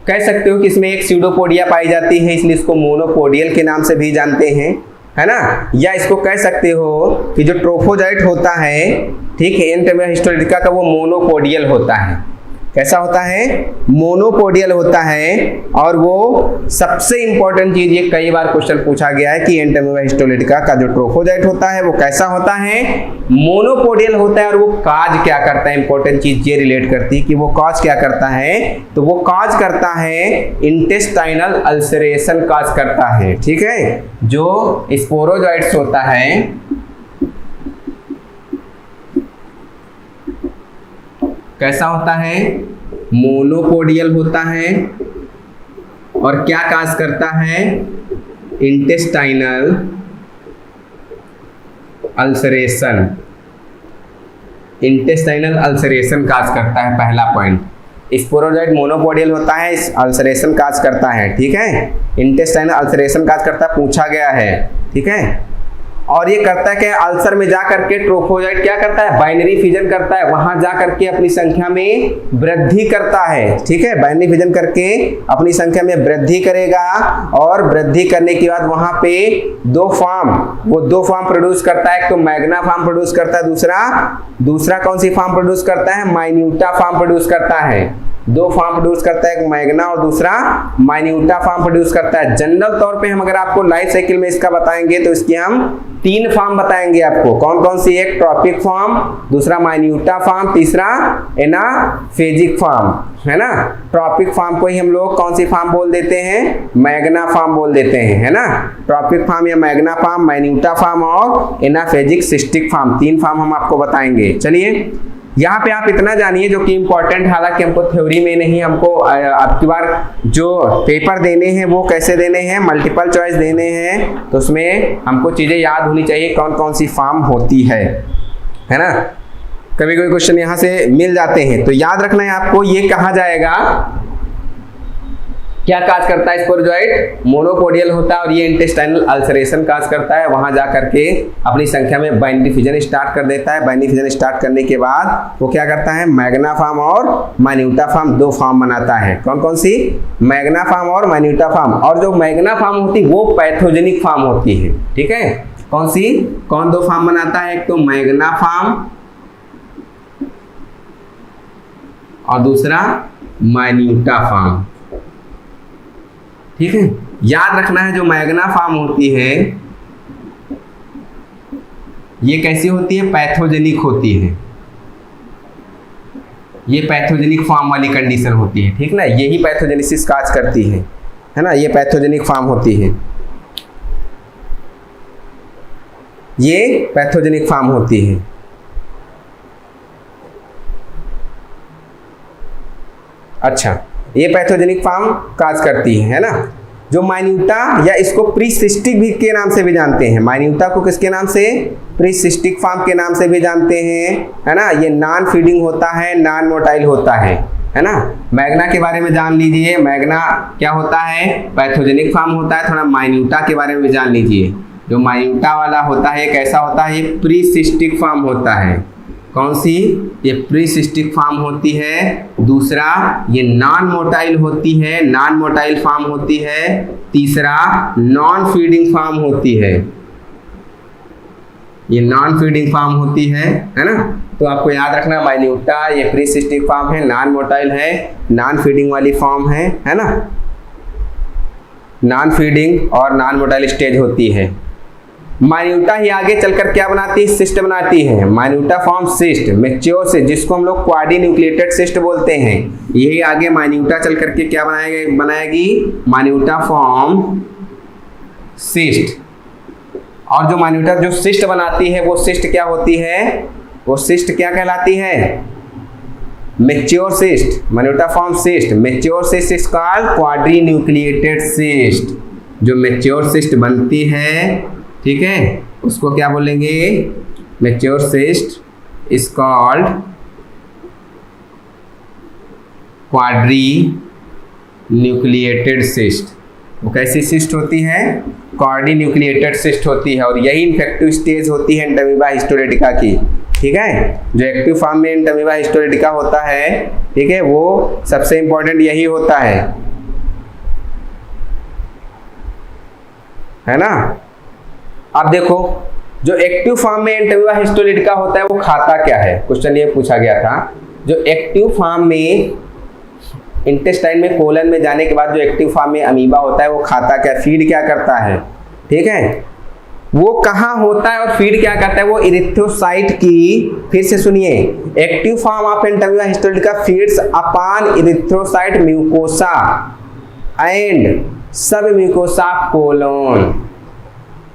कह सकते हो कि इसमें एक स्यूडोपोडिया पाई जाती है, इसलिए इसको मोनोपोडियल के नाम से भी जानते हैं, है ना। या इसको कह सकते हो कि जो ट्रोफोजाइट होता है, ठीक है, एंटमीबा हिस्टोलिटिका का वो मोनोपोडियल होता है। कैसा होता है, मोनोपोडियल होता है। और वो सबसे इंपॉर्टेंट चीज, ये कई बार क्वेश्चन पूछा गया है कि एंटोमीबा हिस्टोलिटिका का जो ट्रोफोजाइट होता है वो कैसा होता है, मोनोपोडियल होता है। और वो काज क्या करता है, इंपॉर्टेंट चीज ये रिलेट करती है कि वो काज क्या करता है, तो वो काज करता है इंटेस्टाइनल अल्सरेशन काज करता है। ठीक है, जो स्पोरोजॉइट्स होता है कैसा होता है, मोनोपोडियल होता है। और क्या काज करता है, इंटेस्टाइनल अल्सरेशन, इंटेस्टाइनल अल्सरेशन काज करता है, पहला पॉइंट। स्पोरोजॉइट मोनोपोडियल होता है, अल्सरेशन काज करता है। ठीक है, इंटेस्टाइनल अल्सरेशन काज करता है, पूछा गया है। ठीक है, और ये करता है क्या, अल्सर में जा करके ट्रोफोजाइट क्या करता है, बाइनरी फिजन करता है, वहां जा करके अपनी संख्या में वृद्धि करता है। ठीक है, बाइनरी फिजन करके अपनी संख्या में वृद्धि करेगा, और वृद्धि करने के बाद वहां पे दो फॉर्म प्रोड्यूस करता है। एक तो मैग्ना फॉर्म प्रोड्यूस करता है, दूसरा कौन सी फॉर्म प्रोड्यूस करता है, माइन्यूटा फॉर्म प्रोड्यूस करता है। दो फॉर्म प्रोड्यूस करता है, एक मैग्ना और दूसरा माइन्यूटा फॉर्म प्रोड्यूस करता है। जनरल तौर पे हम अगर आपको लाइफ साइकिल में इसका बताएंगे तो इसकी हम 3 फॉर्म बताएंगे आपको। कौन कौन सी, एक ट्रॉपिक फॉर्म, दूसरा माइन्यूटा फॉर्म, तीसरा एनाफेजिक फॉर्म, है ना। ट्रॉपिक फॉर्म को ही हम लोग कौन सी फॉर्म बोल देते हैं, मैग्ना फॉर्म बोल देते हैं, है ना। ट्रॉपिक फॉर्म या मैग्ना फॉर्म, माइन्यूटा फॉर्म और एनाफेजिक सिस्टिक फॉर्म, 3 फॉर्म हम आपको बताएंगे। चलिए, यहाँ पे आप इतना जानिए जो कि इंपॉर्टेंट, हालांकि हमको थ्योरी में नहीं, हमको आपकी बार जो पेपर देने हैं वो कैसे देने हैं, मल्टीपल चॉइस देने हैं, तो उसमें हमको चीजें याद होनी चाहिए कौन कौन सी फॉर्म होती है ना। कभी कोई क्वेश्चन यहाँ से मिल जाते हैं तो याद रखना है आपको, ये कहा जाएगा क्या काज करता है, स्पोरोजॉइट मोनोपोडियल होता है और ये इंटेस्टाइनल अल्सरेशन काज करता है। वहां जा करके अपनी संख्या में बाइनरी फिजन स्टार्ट कर देता है। बाइनरी फिजन स्टार्ट करने के बाद वो क्या करता है, मैग्ना फॉर्म और माइन्यूटा फॉर्म 2 फॉर्म बनाता है। कौन कौन सी, मैग्ना फॉर्म और माइन्यूटा फॉर्म। और जो मैग्ना फॉर्म होती है वो पैथोजेनिक फॉर्म होती है। ठीक है, कौन 2 फॉर्म बनाता है, एक तो मैग्ना फॉर्म और दूसरा माइन्यूटा फॉर्म। ठीक है, याद रखना है जो मैग्ना फॉर्म होती है ये कैसी होती है, पैथोजेनिक होती है। ये पैथोजेनिक फॉर्म वाली कंडीशन होती है। ठीक ना, यही पैथोजेनेसिस काज करती है ना, ये पैथोजेनिक फॉर्म होती है, ये पैथोजेनिक फॉर्म होती है। अच्छा, ये पैथोजेनिक फॉर्म काज करती है ना। जो माइन्यूटा, या इसको प्रीसिस्टिक भी के नाम से भी जानते हैं, माइन्यूटा को किसके नाम से, प्रीसिस्टिक फॉर्म के नाम से भी जानते हैं, है ना। ये नॉन फीडिंग होता है, नॉन मोटाइल होता है ना। मैग्ना के बारे में जान लीजिए, मैग्ना क्या होता है, पैथोजेनिक फॉर्म होता है। थोड़ा माइन्यूटा के बारे में भी जान लीजिए, जो माइन्यूटा वाला होता है कैसा होता है, ये प्रीसिस्टिक फॉर्म होता है। कौन सी, ये प्रीसिस्टिक फॉर्म होती है। दूसरा, ये नॉन मोटाइल होती है, नॉन मोटाइल फॉर्म होती है। तीसरा, नॉन फीडिंग फॉर्म होती है, ये नॉन फीडिंग फॉर्म होती है ना। तो आपको याद रखना, माइन्यूटा ये प्रीसिस्टिक फॉर्म है, नॉन मोटाइल है, नॉन फीडिंग वाली फॉर्म है ना। नॉन फीडिंग और नॉन मोटाइल स्टेज होती है। माइन्यूटा ही आगे चलकर क्या बनाती है, सिस्ट बनाती है। माइन्यूटा फॉर्म सिस्ट, मैच्योर सिस्ट, जिसको हम लोग क्वाडी न्यूक्लिएटेड सिस्ट बोलते हैं। यही आगे माइन्यूटा चल करके क्या बनाएगी, माइन्यूटा फॉर्म सिस्ट। और जो माइन्यूटा जो सिस्ट बनाती है वो सिस्ट क्या होती है, वो सिस्ट क्या कहलाती है, mature cyst. Minuta form cyst, mature cyst is called quadrinucleated cyst. जो मैच्योर सिस्ट बनती है, ठीक है, उसको क्या बोलेंगे, mature cyst is called quadrinucleated cyst. वो कैसी सिस्ट होती है, क्वाड्री न्यूक्लिएटेड सिस्ट होती है। और यही इन्फेक्टिव स्टेज होती है एंटोमीबा हिस्टोलिटिका की। ठीक है, जो एक्टिव फॉर्म में एंटोमीबा हिस्टोलिटिका होता है, ठीक है, वो सबसे इंपॉर्टेंट यही होता है ना। अब देखो, जो एक्टिव फॉर्म में एंटोमीबा हिस्टोलिटिका होता है वो खाता क्या है, क्वेश्चन ये पूछा गया था। जो एक्टिव फॉर्म में इंटेस्टाइन में कोलन में जाने के बाद जो एक्टिव फॉर्म में अमीबा होता है वो खाता क्या, फीड क्या करता है, ठीक है, वो कहाँ होता है और फीड क्या करता है, वो इरिथ्रोसाइट की, फिर से सुनिए, active form of Entamoeba Historica feeds upon erythrocyte mucosa and सब म्यूकोसा कोलोन,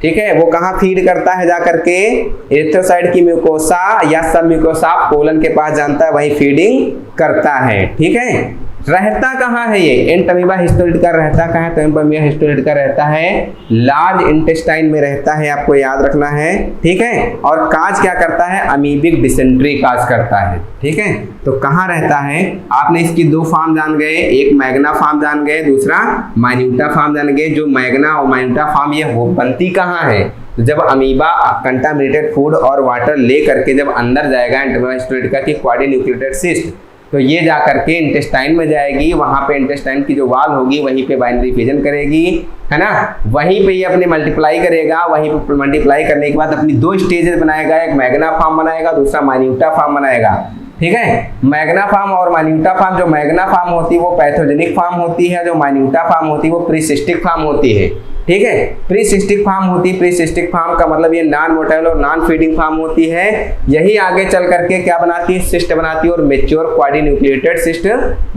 ठीक है, वो कहाँ फीड करता है, जा करके इरिथ्रोसाइट की म्यूकोसा या सब म्यूकोसा कोलन के पास जानता है, वही फीडिंग करता है, ठीक है। रहता कहाँ है ये एंटामीबा हिस्टोरिका, रहता कहाँ है, तो एंटामीबा हिस्टोरिका रहता है लार्ज इंटेस्टाइन में रहता है, आपको याद रखना है, ठीक है। और काज क्या करता है, अमीबिक डिसेंट्री काज करता है, ठीक है। तो कहाँ रहता है, आपने इसकी दो फॉर्म जान गए, एक मैग्ना फॉर्म जान गए, दूसरा माइन्यूटा फॉर्म जान गए। जो मैग्ना और माइन्यूटा फॉर्म ये वो बनती कहाँ है, तो जब अमीबा कंटामिनेटेड फूड और वाटर ले करके जब अंदर जाएगा एंटामीबा हिस्टोरिका की क्वाड्रीन्यूक्लियोटाइड सिस्ट, तो ये जा करके इंटेस्टाइन में जाएगी, वहां पे इंटेस्टाइन की जो वाल होगी वहीं पे बाइनरी फिजन करेगी, है ना, वहीं पे ये अपने मल्टीप्लाई करेगा, वहीं पे मल्टीप्लाई करने के बाद अपनी दो स्टेजेस बनाएगा, एक मैग्ना फॉर्म बनाएगा, दूसरा माइन्यूटा फॉर्म बनाएगा, ठीक है। मैग्ना फॉर्म और माइन्यूटा फॉर्म, जो मैग्ना फॉर्म होती है वो पैथोजेनिक फॉर्म होती है, जो माइन्यूटा फॉर्म होती है वो प्रीसिस्टिक फॉर्म होती है, ठीक है। प्रीसिस्टिक फॉर्म होती है, प्रीसिस्टिक फॉर्म का मतलब ये नॉन मोटाइल और नॉन फीडिंग फॉर्म होती है, यही आगे चल करके क्या बनाती है, सिस्ट बनाती है और मैच्योर क्वाड्रीन्यूक्लियोटाइड सिस्ट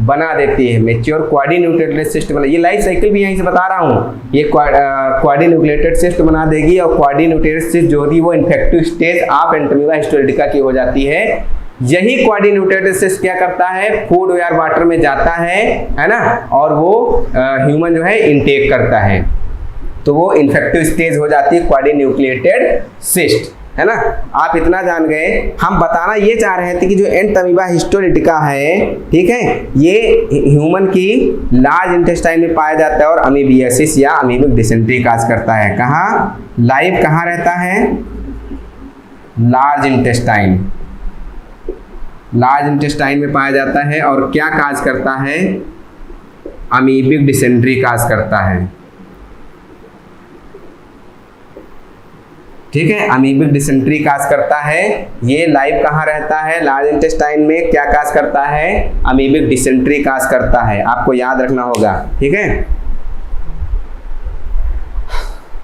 बना देती है, मैच्योर क्वाड्रीन्यूक्लियोटाइड सिस्ट बना, ये लाइफ साइकिल भी यहीं से बता रहा हूँ, ये क्वाड्रीन्यूक्लियोटाइड सिस्ट बना देगी और क्वाड्रीन्यूक्लियोटाइड सिस्ट जो होती है वो infective stage of Entamoeba Historica की हो जाती है। यही क्वाड्रीन्यूक्लियोटाइड सिस्ट क्या करता है, फूड या वाटर में जाता है ना, और वो ह्यूमन जो है इनटेक करता है, तो वो इन्फेक्टिव स्टेज हो जाती है क्वाड्रीन्यूक्लियोटाइड सिस्ट, है ना। आप इतना जान गए। हम बताना ये चाह रहे थे कि जो एंटामीबा हिस्टोरिका है, ठीक है, ये ह्यूमन की लार्ज इंटेस्टाइन में पाया जाता है और अमीबियासिस या अमीबिक डिसेंट्री काज करता है। कहाँ लाइव कहाँ रहता है, लार्ज इंटेस्टाइन, लार्ज इंटेस्टाइन में पाया जाता है और क्या काज करता है, अमीबिक डिसेंट्री काज करता है, ठीक है, अमीबिक डिसेंट्री काज करता है। ये लाइव कहाँ रहता है, लार्ज इंटेस्टाइन में, क्या काज करता है, अमीबिक डिसेंट्री काज करता है, आपको याद रखना होगा, ठीक है।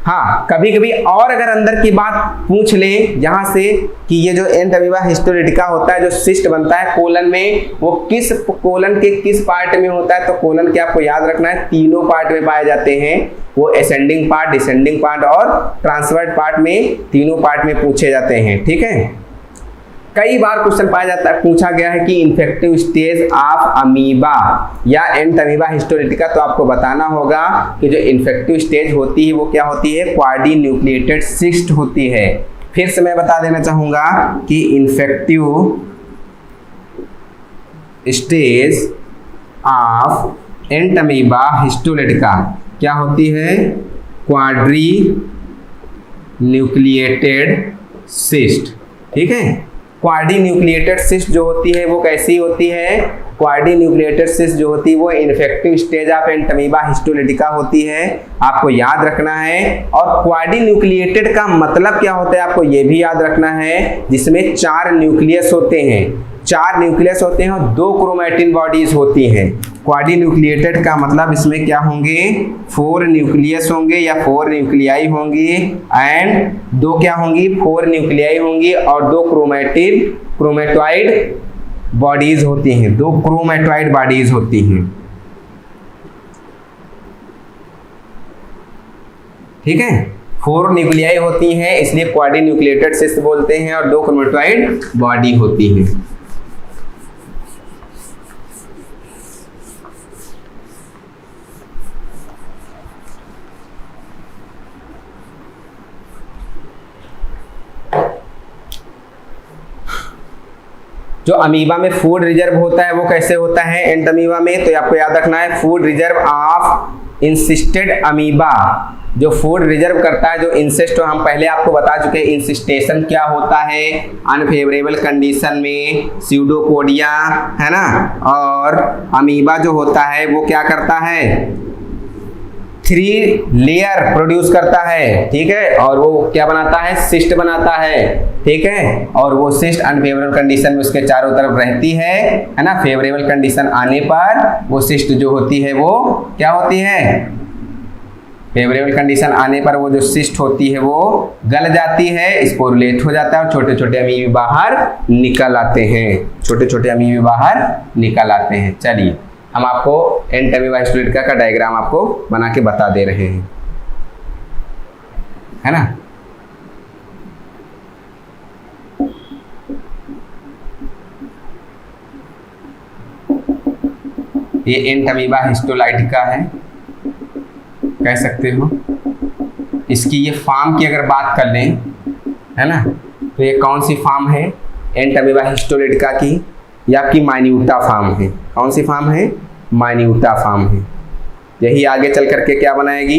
हाँ, कभी कभी और अगर अंदर की बात पूछ ले यहाँ से कि ये जो एंटामीबा हिस्टोरिका होता है, जो सिस्ट बनता है कोलन में, वो किस कोलन के किस पार्ट में होता है, तो कोलन के आपको याद रखना है तीनों पार्ट में पाए जाते हैं, वो असेंडिंग पार्ट, डिसेंडिंग पार्ट और ट्रांसवर्स पार्ट में, तीनों पार्ट में पूछे जाते हैं, ठीक है। कई बार क्वेश्चन पाया जाता है, पूछा गया है कि इन्फेक्टिव स्टेज ऑफ अमीबा या एंटामीबा हिस्टोरिका, तो आपको बताना होगा कि जो इन्फेक्टिव स्टेज होती है वो क्या होती है, क्वाड्रीन्यूक्लियोटाइड सिस्ट होती है। फिर से मैं बता देना चाहूंगा कि infective stage of Entamoeba Historica क्या होती है, क्वाड्रीन्यूक्लियोटाइड सिस्ट, ठीक है। क्वाड्रीन्यूक्लियोटाइड सिस्ट जो होती है वो कैसी होती है, क्वाड्रीन्यूक्लियोटाइड सिस्ट जो होती है वो infective stage of Entamoeba Historica होती है, आपको याद रखना है। और क्वाड्रीन्यूक्लियोटाइड का मतलब क्या होता है, आपको ये भी याद रखना है, जिसमें 4 न्यूक्लियस होते हैं, 4 न्यूक्लियस होते हैं और 2 क्रोमैटिन बॉडीज होती हैं। क्वाड्रीन्यूक्लियोटाइड का मतलब इसमें क्या होंगे, 4 न्यूक्लियस होंगे या 4 न्यूक्लियाई होंगी एंड 2 क्या होंगी, 4 न्यूक्लियाई होंगी और 2 क्रोमेटॉइड बॉडीज होती हैं, 2 क्रोमेटॉइड बॉडीज होती हैं, ठीक है। 4 न्यूक्लियाई होती हैं इसलिए क्वाड्रीन्यूक्लियोटाइड सिस्ट बोलते हैं और 2 क्रोमेटॉइड बॉडी होती है। जो अमीबा में फूड रिजर्व होता है वो कैसे होता है एंटामीबा में, तो आपको याद रखना है, food reserve of insisted amoeba, जो फूड रिजर्व करता है, जो इंसिस्ट, हम पहले आपको बता चुके हैं इंसिस्टेशन क्या होता है, अनफेवरेबल कंडीशन में स्यूडोपोडिया, है ना। और अमीबा जो होता है वो क्या करता है, 3 लेयर प्रोड्यूस करता है, ठीक है, और वो क्या बनाता है, सिस्ट बनाता है, ठीक है, और वो सिस्ट अनफेवरेबल कंडीशन में उसके चारों तरफ रहती है ना। फेवरेबल कंडीशन आने पर वो सिस्ट जो होती है वो क्या होती है, फेवरेबल कंडीशन आने पर वो जो सिस्ट होती है वो गल जाती है, स्पोरुलेट हो जाता है और छोटे छोटे अमीबे बाहर निकल आते हैं, छोटे छोटे अमीबे बाहर निकल आते हैं। चलिए हम आपको एंटामीबा हिस्टोलिटिका का डायग्राम आपको बना के बता दे रहे हैं, है ना। ये एंटामीबा हिस्टोलाइटिका है, कह सकते हो। इसकी ये फार्म की अगर बात कर लें, है ना, तो ये कौन सी फार्म है, एंटामीबा हिस्टोलिटिका की, ये आपकी माइन्यूटा फार्म है। कौन सी फार्म है, माइन्यूटा फार्म है। यही आगे चल करके क्या बनाएगी,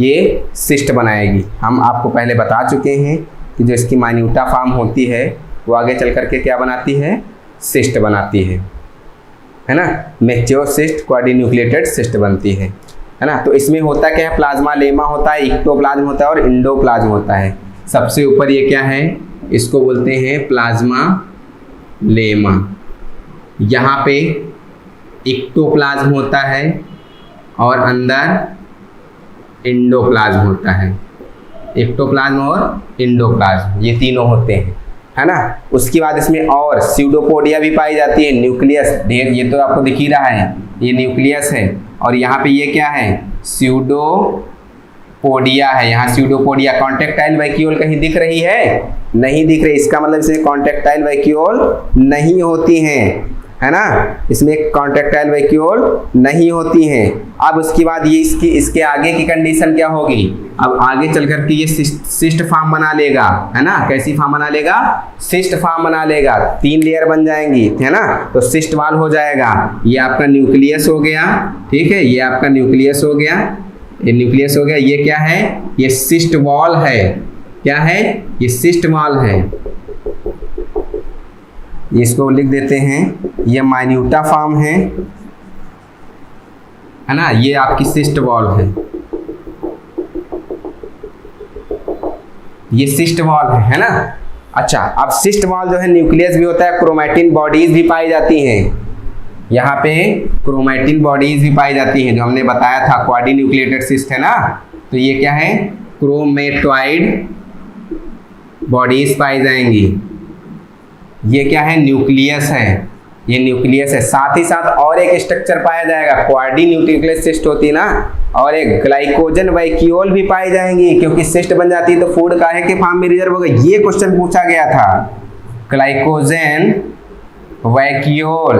ये सिस्ट बनाएगी। हम आपको पहले बता चुके हैं कि जो इसकी माइन्यूटा फार्म होती है वो आगे चल करके क्या बनाती है, सिस्ट बनाती है ना। मैच्योर सिस्ट क्वाड्रीन्यूक्लिएटेड सिस्ट बनती है ना। तो इसमें होता क्या है, प्लाज्मा लेमा होता है, इक्टोप्लाज्म होता है और इंडोप्लाज्म होता है। सबसे ऊपर ये क्या है, इसको बोलते हैं प्लाज्मा लेमा। यहाँ पे इक्टोप्लाज्म होता है और अंदर इंडोप्लाज्म होता है। इक्टोप्लाज्म और इंडोप्लाज्म ये तीनों होते हैं, है ना। उसके बाद इसमें और स्यूडोपोडिया भी पाई जाती है, न्यूक्लियस ढेर, ये तो आपको दिख ही रहा है, ये न्यूक्लियस है। और यहाँ पे ये क्या है, स्यूडोपोडिया है। यहाँ स्यूडोपोडिया, कॉन्टेक्टाइल वैक्यूल कहीं दिख रही है, नहीं दिख रही, इसका मतलब इसमें कॉन्टेक्टाइल वैक्यूल नहीं होती हैं, है ना। इसमें कॉन्टेक्टाइल वैक्यूल नहीं होती हैं। अब उसके बाद ये इसके आगे की कंडीशन क्या होगी, अब आगे चल कर के ये सिस्ट फार्म बना लेगा, है ना। कैसी फार्म बना लेगा, सिस्ट फार्म बना लेगा, 3 लेयर बन जाएंगी, है ना। तो सिस्ट वॉल हो जाएगा। ये आपका न्यूक्लियस हो गया, ठीक है, ये आपका न्यूक्लियस हो गया, ये न्यूक्लियस हो गया। ये क्या है, ये सिस्ट वॉल है। क्या है, ये सिस्ट वॉल है। इसको लिख देते हैं, ये माइन्यूटा फार्म है ना। ये आपकी सिस्ट वॉल है, ये सिस्ट वॉल है ना। अच्छा, अब सिस्ट वॉल जो है न्यूक्लियस भी होता है, क्रोमैटिन बॉडीज भी पाई जाती हैं। यहाँ पे क्रोमैटिन बॉडीज भी पाई जाती हैं, जो हमने बताया था क्वाड्रीन्यूक्लिएटेड सिस्ट है ना। तो ये क्या है, क्रोमेटॉइड बॉडीज पाई जाएंगी। ये क्या है, न्यूक्लियस है, ये न्यूक्लियस है। साथ ही साथ और एक स्ट्रक्चर पाया जाएगा, क्वाड्रीन्यूक्लिएटेड सिस्ट होती है ना, और एक ग्लाइकोजन वैक्यूल भी पाई जाएंगी, क्योंकि सिस्ट बन जाती है तो फूड काहे के फार्म में रिजर्व होगा। ये क्वेश्चन पूछा गया था, ग्लाइकोजन वैक्यूल,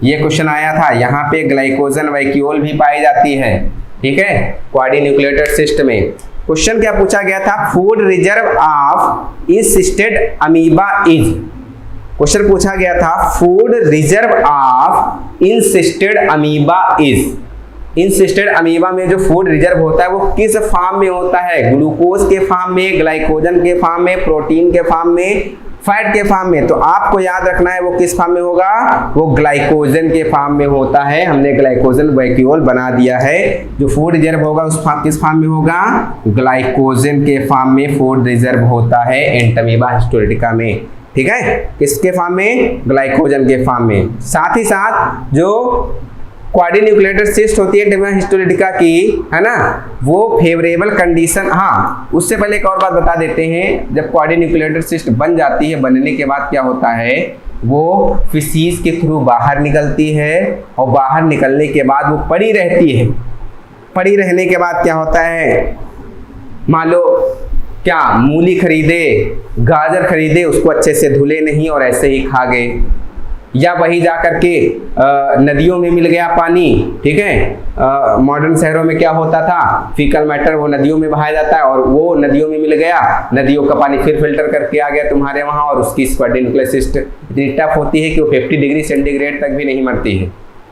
ये क्वेश्चन आया था। यहाँ पे ग्लाइकोजन वैक्यूल भी पाई जाती है, ठीक है, क्वाड्रीन्यूक्लिएटेड सिस्ट में। क्वेश्चन क्या पूछा गया था, food reserve of insisted amoeba is, question पूछा गया था food reserve of insisted amoeba is. Insisted amoeba में जो फूड रिजर्व होता है वो किस फॉर्म में होता है, ग्लूकोज के फॉर्म में, ग्लाइकोजन के फॉर्म में, प्रोटीन के फॉर्म में, फैट के फॉर्म में। तो आपको याद रखना है वो किस फॉर्म में होगा, वो ग्लाइकोजन के फॉर्म में होता है। हमने ग्लाइकोजन वैक्यूल बना दिया है। जो फूड रिजर्व होगा उस किस फॉर्म में होगा, ग्लाइकोजन के फॉर्म में फूड रिजर्व होता है एंटामीबा हिस्टोलिटिका में, ठीक है। किसके फॉर्म में, ग्लाइकोजन के फॉर्म में। साथ ही साथ जो क्वाड्रीन्यूक्लिएटेड सिस्ट होती है एंटामीबा हिस्टोलिटिका की, है ना, वो फेवरेबल कंडीशन, हाँ उससे पहले एक और बात बता देते हैं। जब क्वाड्रीन्यूक्लिएटेड सिस्ट बन जाती है, बनने के बाद क्या होता है, वो फिसीज के थ्रू बाहर निकलती है, और बाहर निकलने के बाद वो पड़ी रहती है। पड़ी रहने के बाद क्या होता है, मान लो क्या मूली खरीदे, गाजर खरीदे, उसको अच्छे से धुले नहीं और ऐसे ही खा गए, या वही जा करके नदियों में मिल गया पानी, ठीक है। मॉडर्न शहरों में क्या होता था, फीकल मैटर वो नदियों में बहाया जाता है, और वो नदियों में मिल गया, नदियों का पानी फिर फिल्टर करके आ गया तुम्हारे वहाँ, और उसकी क्वाड्रीन्यूक्लिएटेड सिस्ट इतनी टफ होती है कि वो 50 डिग्री सेंटीग्रेड तक भी नहीं मरती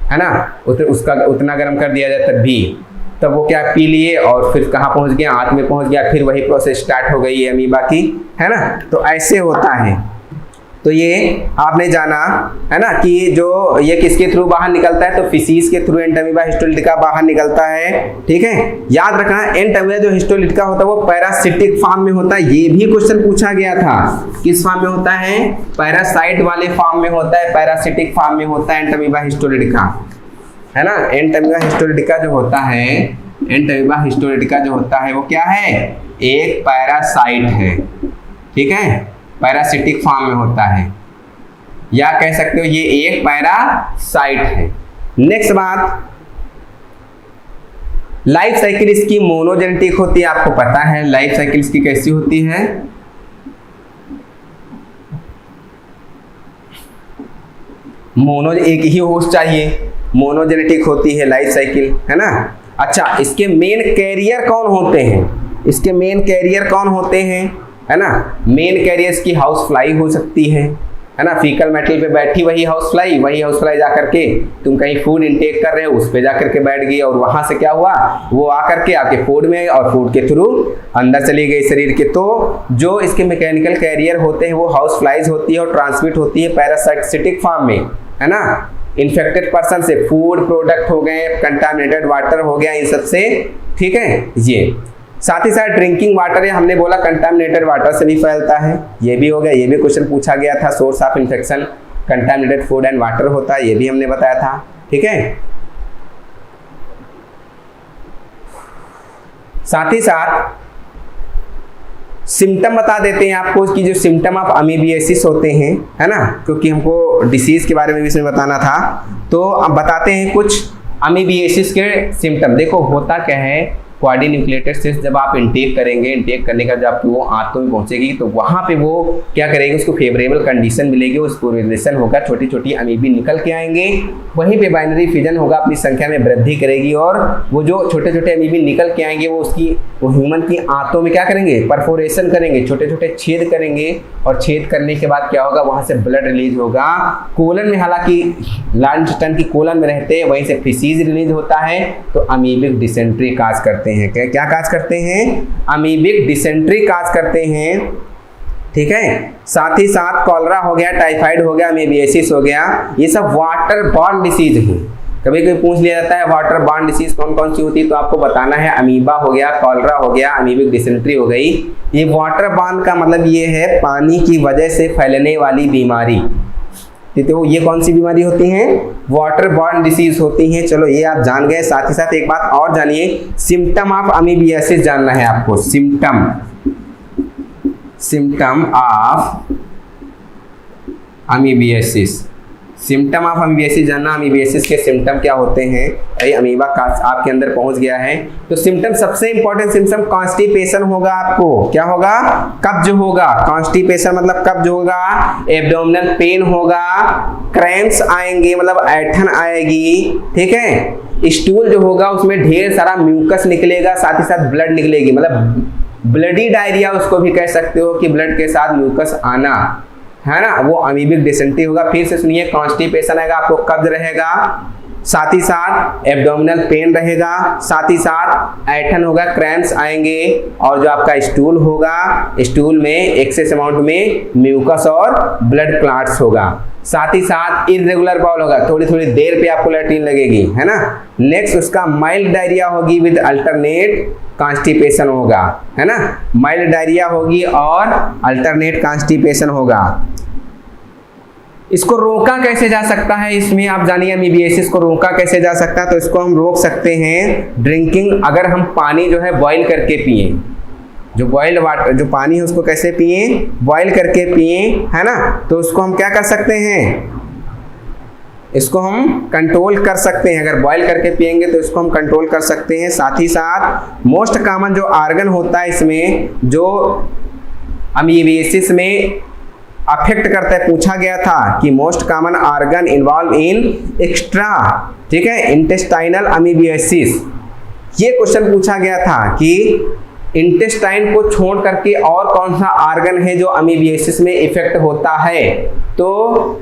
है ना। उसका उतना गर्म कर दिया जाए तब भी, तब वो क्या पी लिए और फिर कहाँ पहुँच गया, हाथ में पहुँच गया, फिर वही प्रोसेस स्टार्ट हो गई है अमीबा की, है ना। तो ऐसे होता है, तो ये आपने जाना है ना कि जो ये किसके थ्रू बाहर निकलता है, तो फिसीज के थ्रू एंटामीबा हिस्टोलिटिका बाहर निकलता है। ठीक है, याद रखना एंटामीबा जो हिस्टोलिटिका होता है वो पैरासिटिक फॉर्म में होता है। ये भी क्वेश्चन पूछा गया था, किस फॉर्म में होता है, पैरासाइट वाले फॉर्म में होता है, पैरासिटिक फॉर्म में होता है एंटामीबा हिस्टोलिटिका, है ना। एंटामीबा हिस्टोलिटिका जो होता है, एंटामीबा हिस्टोलिटिका जो होता है वो क्या है, एक पैरासाइट है। ठीक है, पैरासिटिक फॉर्म में होता है, या कह सकते हो ये एक पैरासाइट है। नेक्स्ट बात, लाइफ साइकिल इसकी मोनोजेनेटिक होती है, आपको पता है लाइफ साइकिल इसकी कैसी होती है, मोनो, एक ही होस्ट चाहिए, मोनोजेनेटिक होती है लाइफ साइकिल, है ना। अच्छा, इसके मेन कैरियर कौन होते हैं, इसके मेन कैरियर कौन होते हैं, है ना। मेन कैरियर्स की हाउस फ्लाई हो सकती है ना, फीकल मेटल पे बैठी वही हाउस फ्लाई जा करके तुम कहीं फूड इनटेक कर रहे हो उस पे जा करके बैठ गई, और वहां से क्या हुआ, वो आकर के आपके फूड में और फूड के थ्रू अंदर चली गई शरीर के। तो जो इसके मैकेनिकल कैरियर होते हैं वो हाउस फ्लाइज होती है और ट्रांसमिट होती है पैरासिटिक फॉर्म में, है ना। इन्फेक्टेड पर्सन से फूड प्रोडक्ट हो गए, कंटामिनेटेड वाटर हो गया, इन सब से। ठीक है, ये साथ ही साथ ड्रिंकिंग वाटर है, हमने बोला कंटामिनेटेड वाटर से भी फैलता है, ये भी हो गया, ये भी क्वेश्चन पूछा गया था। Source of infection contaminated food and water होता है, ये भी हमने बताया था। ठीक है, साथ ही साथ सिम्टम बता देते हैं आपको कि जो सिम्टम ऑफ अमीबियासिस होते हैं, है ना, क्योंकि हमको डिसीज के बारे में भी इसमें बताना था। तो अब बताते हैं कुछ अमीबियासिस के सिम्टम। देखो होता क्या है, क्वाड्रीन्यूक्लिएटेड सिस्ट जब आप इनटेक करेंगे, इनटेक करने का जब आपकी वो आंतों में पहुंचेगी तो वहां पे वो क्या करेगी, उसको फेवरेबल कंडीशन मिलेगी, उसको रिलेशन होगा, छोटी छोटी अमीबी निकल के आएंगे, वहीं पे बाइनरी फिजन होगा, अपनी संख्या में वृद्धि करेगी, और वो जो छोटे छोटे अमीबी निकल के आएंगे वो उसकी वो ह्यूमन की आंतों में क्या करेंगे, परफोरेशन करेंगे, छोटे छोटे छेद करेंगे, और छेद करने के बाद क्या होगा, वहां से ब्लड रिलीज होगा। कोलन में, हालांकि लार्ज इंटेस्टाइन की कोलन में रहते हैं, वहीं से फिसीज रिलीज होता है, तो अमीबिक डिसेंट्री काज करते हैं। क्या काज करते हैं, अमीबिक डिसेंट्री काज करते हैं। ठीक है, साथ ही साथ कॉलरा हो गया, टाइफाइड हो गया, अमीबियासिस हो गया, ये सब वाटर बॉर्न डिसीज है। कभी कभी पूछ लिया जाता है वाटर बॉर्न डिसीज कौन कौन सी होती है, तो आपको बताना है अमीबा हो गया, कॉलरा हो गया, अमीबिक डिसेंट्री हो गई। ये वाटर बॉर्न का मतलब ये है पानी की वजह से फैलने वाली बीमारी। तो ये कौन सी बीमारी होती हैं, वाटर बॉर्न डिसीज होती हैं। चलो ये आप जान गए। साथ ही साथ एक बात और जानिए, सिम्टम ऑफ अमीबियासिस जानना है आपको, symptom of amoebiasis, symptom of amoebiasis जानना। अमीबियासिस के सिम्टम क्या होते हैं, भाई अमीबा आपके अंदर पहुंच गया है तो सिम्टम, सबसे इंपॉर्टेंट सिम्टम कॉन्स्टिपेशन होगा। आपको क्या होगा, कब्ज होगा। कॉन्स्टिपेशन मतलब कब्ज होगा, एब्डोमिनल पेन होगा, क्रैम्प्स आएंगे मतलब ऐंठन आएगी। ठीक है, स्टूल जो होगा उसमें ढेर सारा म्यूकस निकलेगा, साथ ही साथ ब्लड निकलेगी, मतलब ब्लडी डायरिया उसको भी कह सकते हो कि ब्लड के साथ म्यूकस आना, है ना, वो अमीबिक डिसेंट्री होगा। फिर से सुनिए, कॉन्स्टिपेशन आएगा, आपको कब्ज रहेगा, साथ ही साथ एब्डोमिनल पेन रहेगा, साथ ही साथ ऐंठन होगा, क्रैम्प्स आएंगे, और जो आपका स्टूल होगा, स्टूल में एक्सेस अमाउंट में म्यूकस और ब्लड क्लॉट्स होगा, साथ ही साथ इरेगुलर बाउल होगा, थोड़ी थोड़ी देर पे आपको लैट्रिन लगेगी, है ना। नेक्स्ट उसका माइल्ड डायरिया होगी विद अल्टरनेट कॉन्स्टिपेशन होगा, है ना, माइल्ड डायरिया होगी और अल्टरनेट कॉन्स्टिपेशन होगा। इसको रोका कैसे जा सकता है, इसमें आप जानिए अमीबियासिस को रोका कैसे जा सकता है। तो इसको हम रोक सकते हैं ड्रिंकिंग, अगर हम पानी जो है बॉईल करके पिए, जो बॉइल्ड वाटर जो पानी है उसको कैसे पिए, बॉईल करके पिए, है ना, तो उसको हम क्या कर सकते हैं, इसको हम कंट्रोल कर सकते हैं। अगर बॉईल करके पिएंगे तो इसको हम कंट्रोल कर सकते हैं। साथ ही साथ मोस्ट कॉमन जो ऑर्गन होता है इसमें, जो अमीबियासिस में अफेक्ट करता है, पूछा गया था कि most common organ involve in extra, ठीक है, इंटेस्टाइनल अमीबियासिस। ये क्वेश्चन पूछा गया था कि इंटेस्टाइन को छोड़ करके और कौन सा ऑर्गन है जो अमीबियासिस में इफेक्ट होता है। तो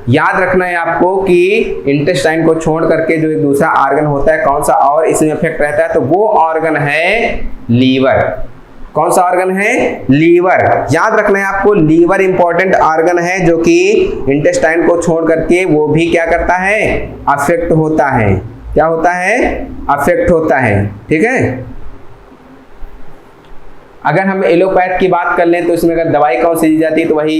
याद रखना है आपको कि इंटेस्टाइन को छोड़ करके जो एक दूसरा ऑर्गन होता है कौन सा और इसमें इफेक्ट रहता है, तो वो ऑर्गन है लीवर। कौन सा ऑर्गन है? लीवर। याद रखना है आपको, लीवर इंपॉर्टेंट ऑर्गन है जो कि इंटेस्टाइन को छोड़ करके वो भी क्या करता है? अफेक्ट होता है। क्या होता है? अफेक्ट होता है। ठीक है। अगर हम एलोपैथ की बात कर लें तो इसमें अगर दवाई कौन सी दी जाती है तो वही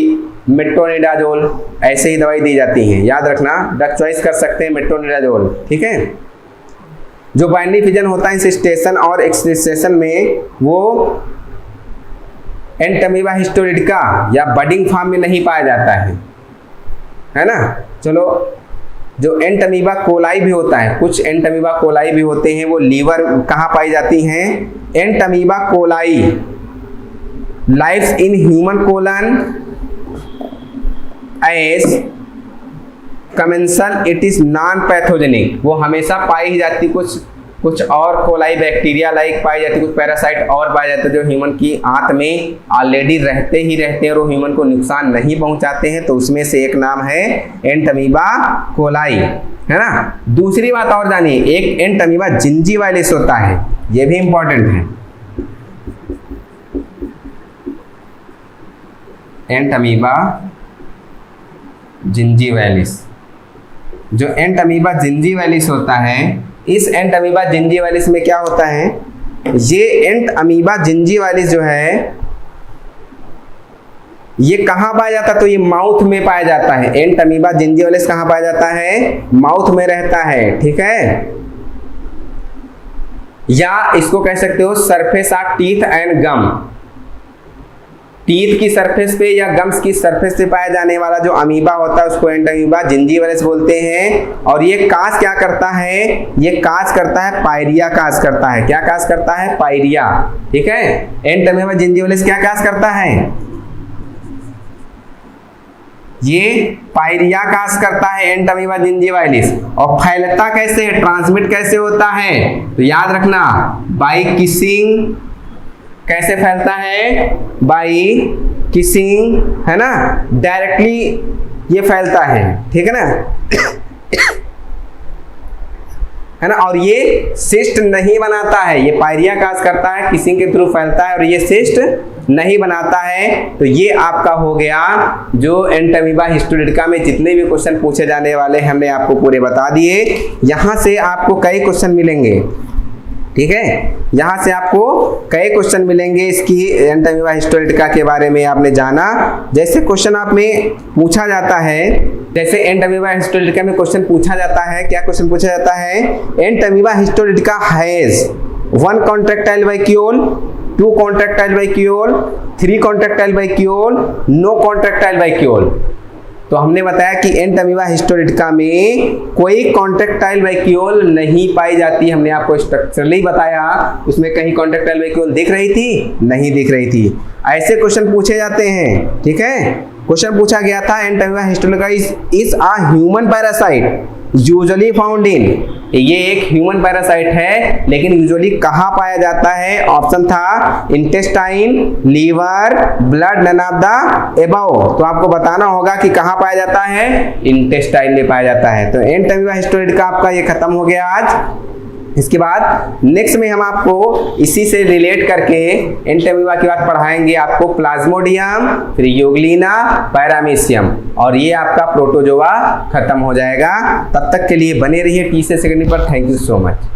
मेट्रोनिडाजोल, ऐसे ही दवाई दी जाती है। याद रखना, ड्रग चॉइस कर सकते हैं मेट्रोनिडाजोल। ठीक है। जो बाइनरी फिजन होता है इंसिस्टेशन और एक्सक्रीशन में, वो एंटमीबा हिस्टोरिटिका या बडिंग फॉर्म में नहीं पाया जाता है ना। चलो, जो एंटमीबा कोलाई भी होता है, कुछ एंटमीबा कोलाई भी होते हैं, वो लीवर कहाँ पाई जाती हैं? Entamoeba coli lives in human colon as commensal, it is non pathogenic. वो हमेशा पाई ही जाती, कुछ और कोलाई बैक्टीरिया लाइक पाई जाती, कुछ पैरासाइट और पाए जाते जो ह्यूमन की आंत में ऑलरेडी रहते हैं और वो ह्यूमन को नुकसान नहीं पहुंचाते हैं। तो उसमें से एक नाम है एंटमीबा कोलाई, है ना। दूसरी बात और जानिए, एक एंटमीबा जिंजीवाइलिस होता है, ये भी इंपॉर्टेंट है। एंटमीबा जिंजीवाइलिस, जो एंटमीबा जिंजीवाइलिस होता है, इस एंटमीबा जिंजीवाइलिस में क्या होता है? ये एंटमीबा जिंजीवाइलिस जो है ये कहाँ पाया जाता है? तो ये माउथ में पाया जाता है। एंटमीबा जिंजीवाइलिस कहाँ पाया जाता है? माउथ में रहता है। ठीक है। या इसको कह सकते हो surface of teeth and gum, teeth की सरफेस पे या गम्स की सरफेस पे पाया जाने वाला जो अमीबा होता है उसको एंटमीबा जिंजीवाइलिस बोलते हैं। और ये काज क्या करता है? ये काज करता है पायरिया काज करता है। क्या काज करता है? पायरिया। ठीक है। एंटमीबा जिंजीवाइलिस क्या काज करता है? ये पायरिया काज करता है एंटमीबा जिंजीवाइलिस। और फैलता कैसे है? ट्रांसमिट कैसे होता है? तो याद रखना, बाय किसिंग। कैसे फैलता है? बाई किसिंग, है ना। डायरेक्टली ये फैलता है। ठीक है ना, है ना। और ये सिस्ट नहीं बनाता है, ये पायरिया काज करता है, किसिंग के थ्रू फैलता है और ये सिस्ट नहीं बनाता है। तो ये आपका हो गया जो एंटमीबा हिस्टोरिटिका में जितने भी क्वेश्चन पूछे जाने वाले हमने आपको पूरे बता दिए। यहां से आपको कई क्वेश्चन मिलेंगे। ठीक है। यहाँ से आपको कई क्वेश्चन मिलेंगे इसकी एंटमीबा हिस्टोरिटिका के बारे में आपने जाना। जैसे क्वेश्चन आप में पूछा जाता है, जैसे एंटमीबा हिस्टोरिटिका में क्वेश्चन पूछा जाता है, क्या क्वेश्चन पूछा जाता है? Entamoeba histolytica has 1 contractile vacuole, 2 contractile vacuole, 3 contractile vacuole, no contractile vacuole. तो हमने बताया कि एंटमीबा हिस्टोरिटिका में कोई कॉन्ट्रैक्टाइल वैक्यूल नहीं पाई जाती। हमने आपको स्ट्रक्चरली बताया, उसमें कहीं कॉन्ट्रैक्टाइल वैक्यूल दिख रही थी? नहीं दिख रही थी। ऐसे क्वेश्चन पूछे जाते हैं। ठीक है। क्वेश्चन पूछा गया था entamoeba histolytica is a human parasite usually found in, ये एक ह्यूमन पैरासाइट है लेकिन यूजुअली कहाँ पाया जाता है? ऑप्शन था intestine, liver, blood, none of the above. तो आपको बताना होगा कि कहाँ पाया जाता है? इंटेस्टाइन में पाया जाता है। तो एंटमीबा हिस्टोरिटिका आपका ये खत्म हो गया आज। इसके बाद नेक्स्ट में हम आपको इसी से रिलेट करके एंटमीबा की बात पढ़ाएंगे आपको प्लाज्मोडियम, फिर यूग्लिना, पैरामीशियम, और ये आपका प्रोटोजोआ खत्म हो जाएगा। तब तक के लिए बने रहिए टी से सेकेंडरी पर। Thank you so much.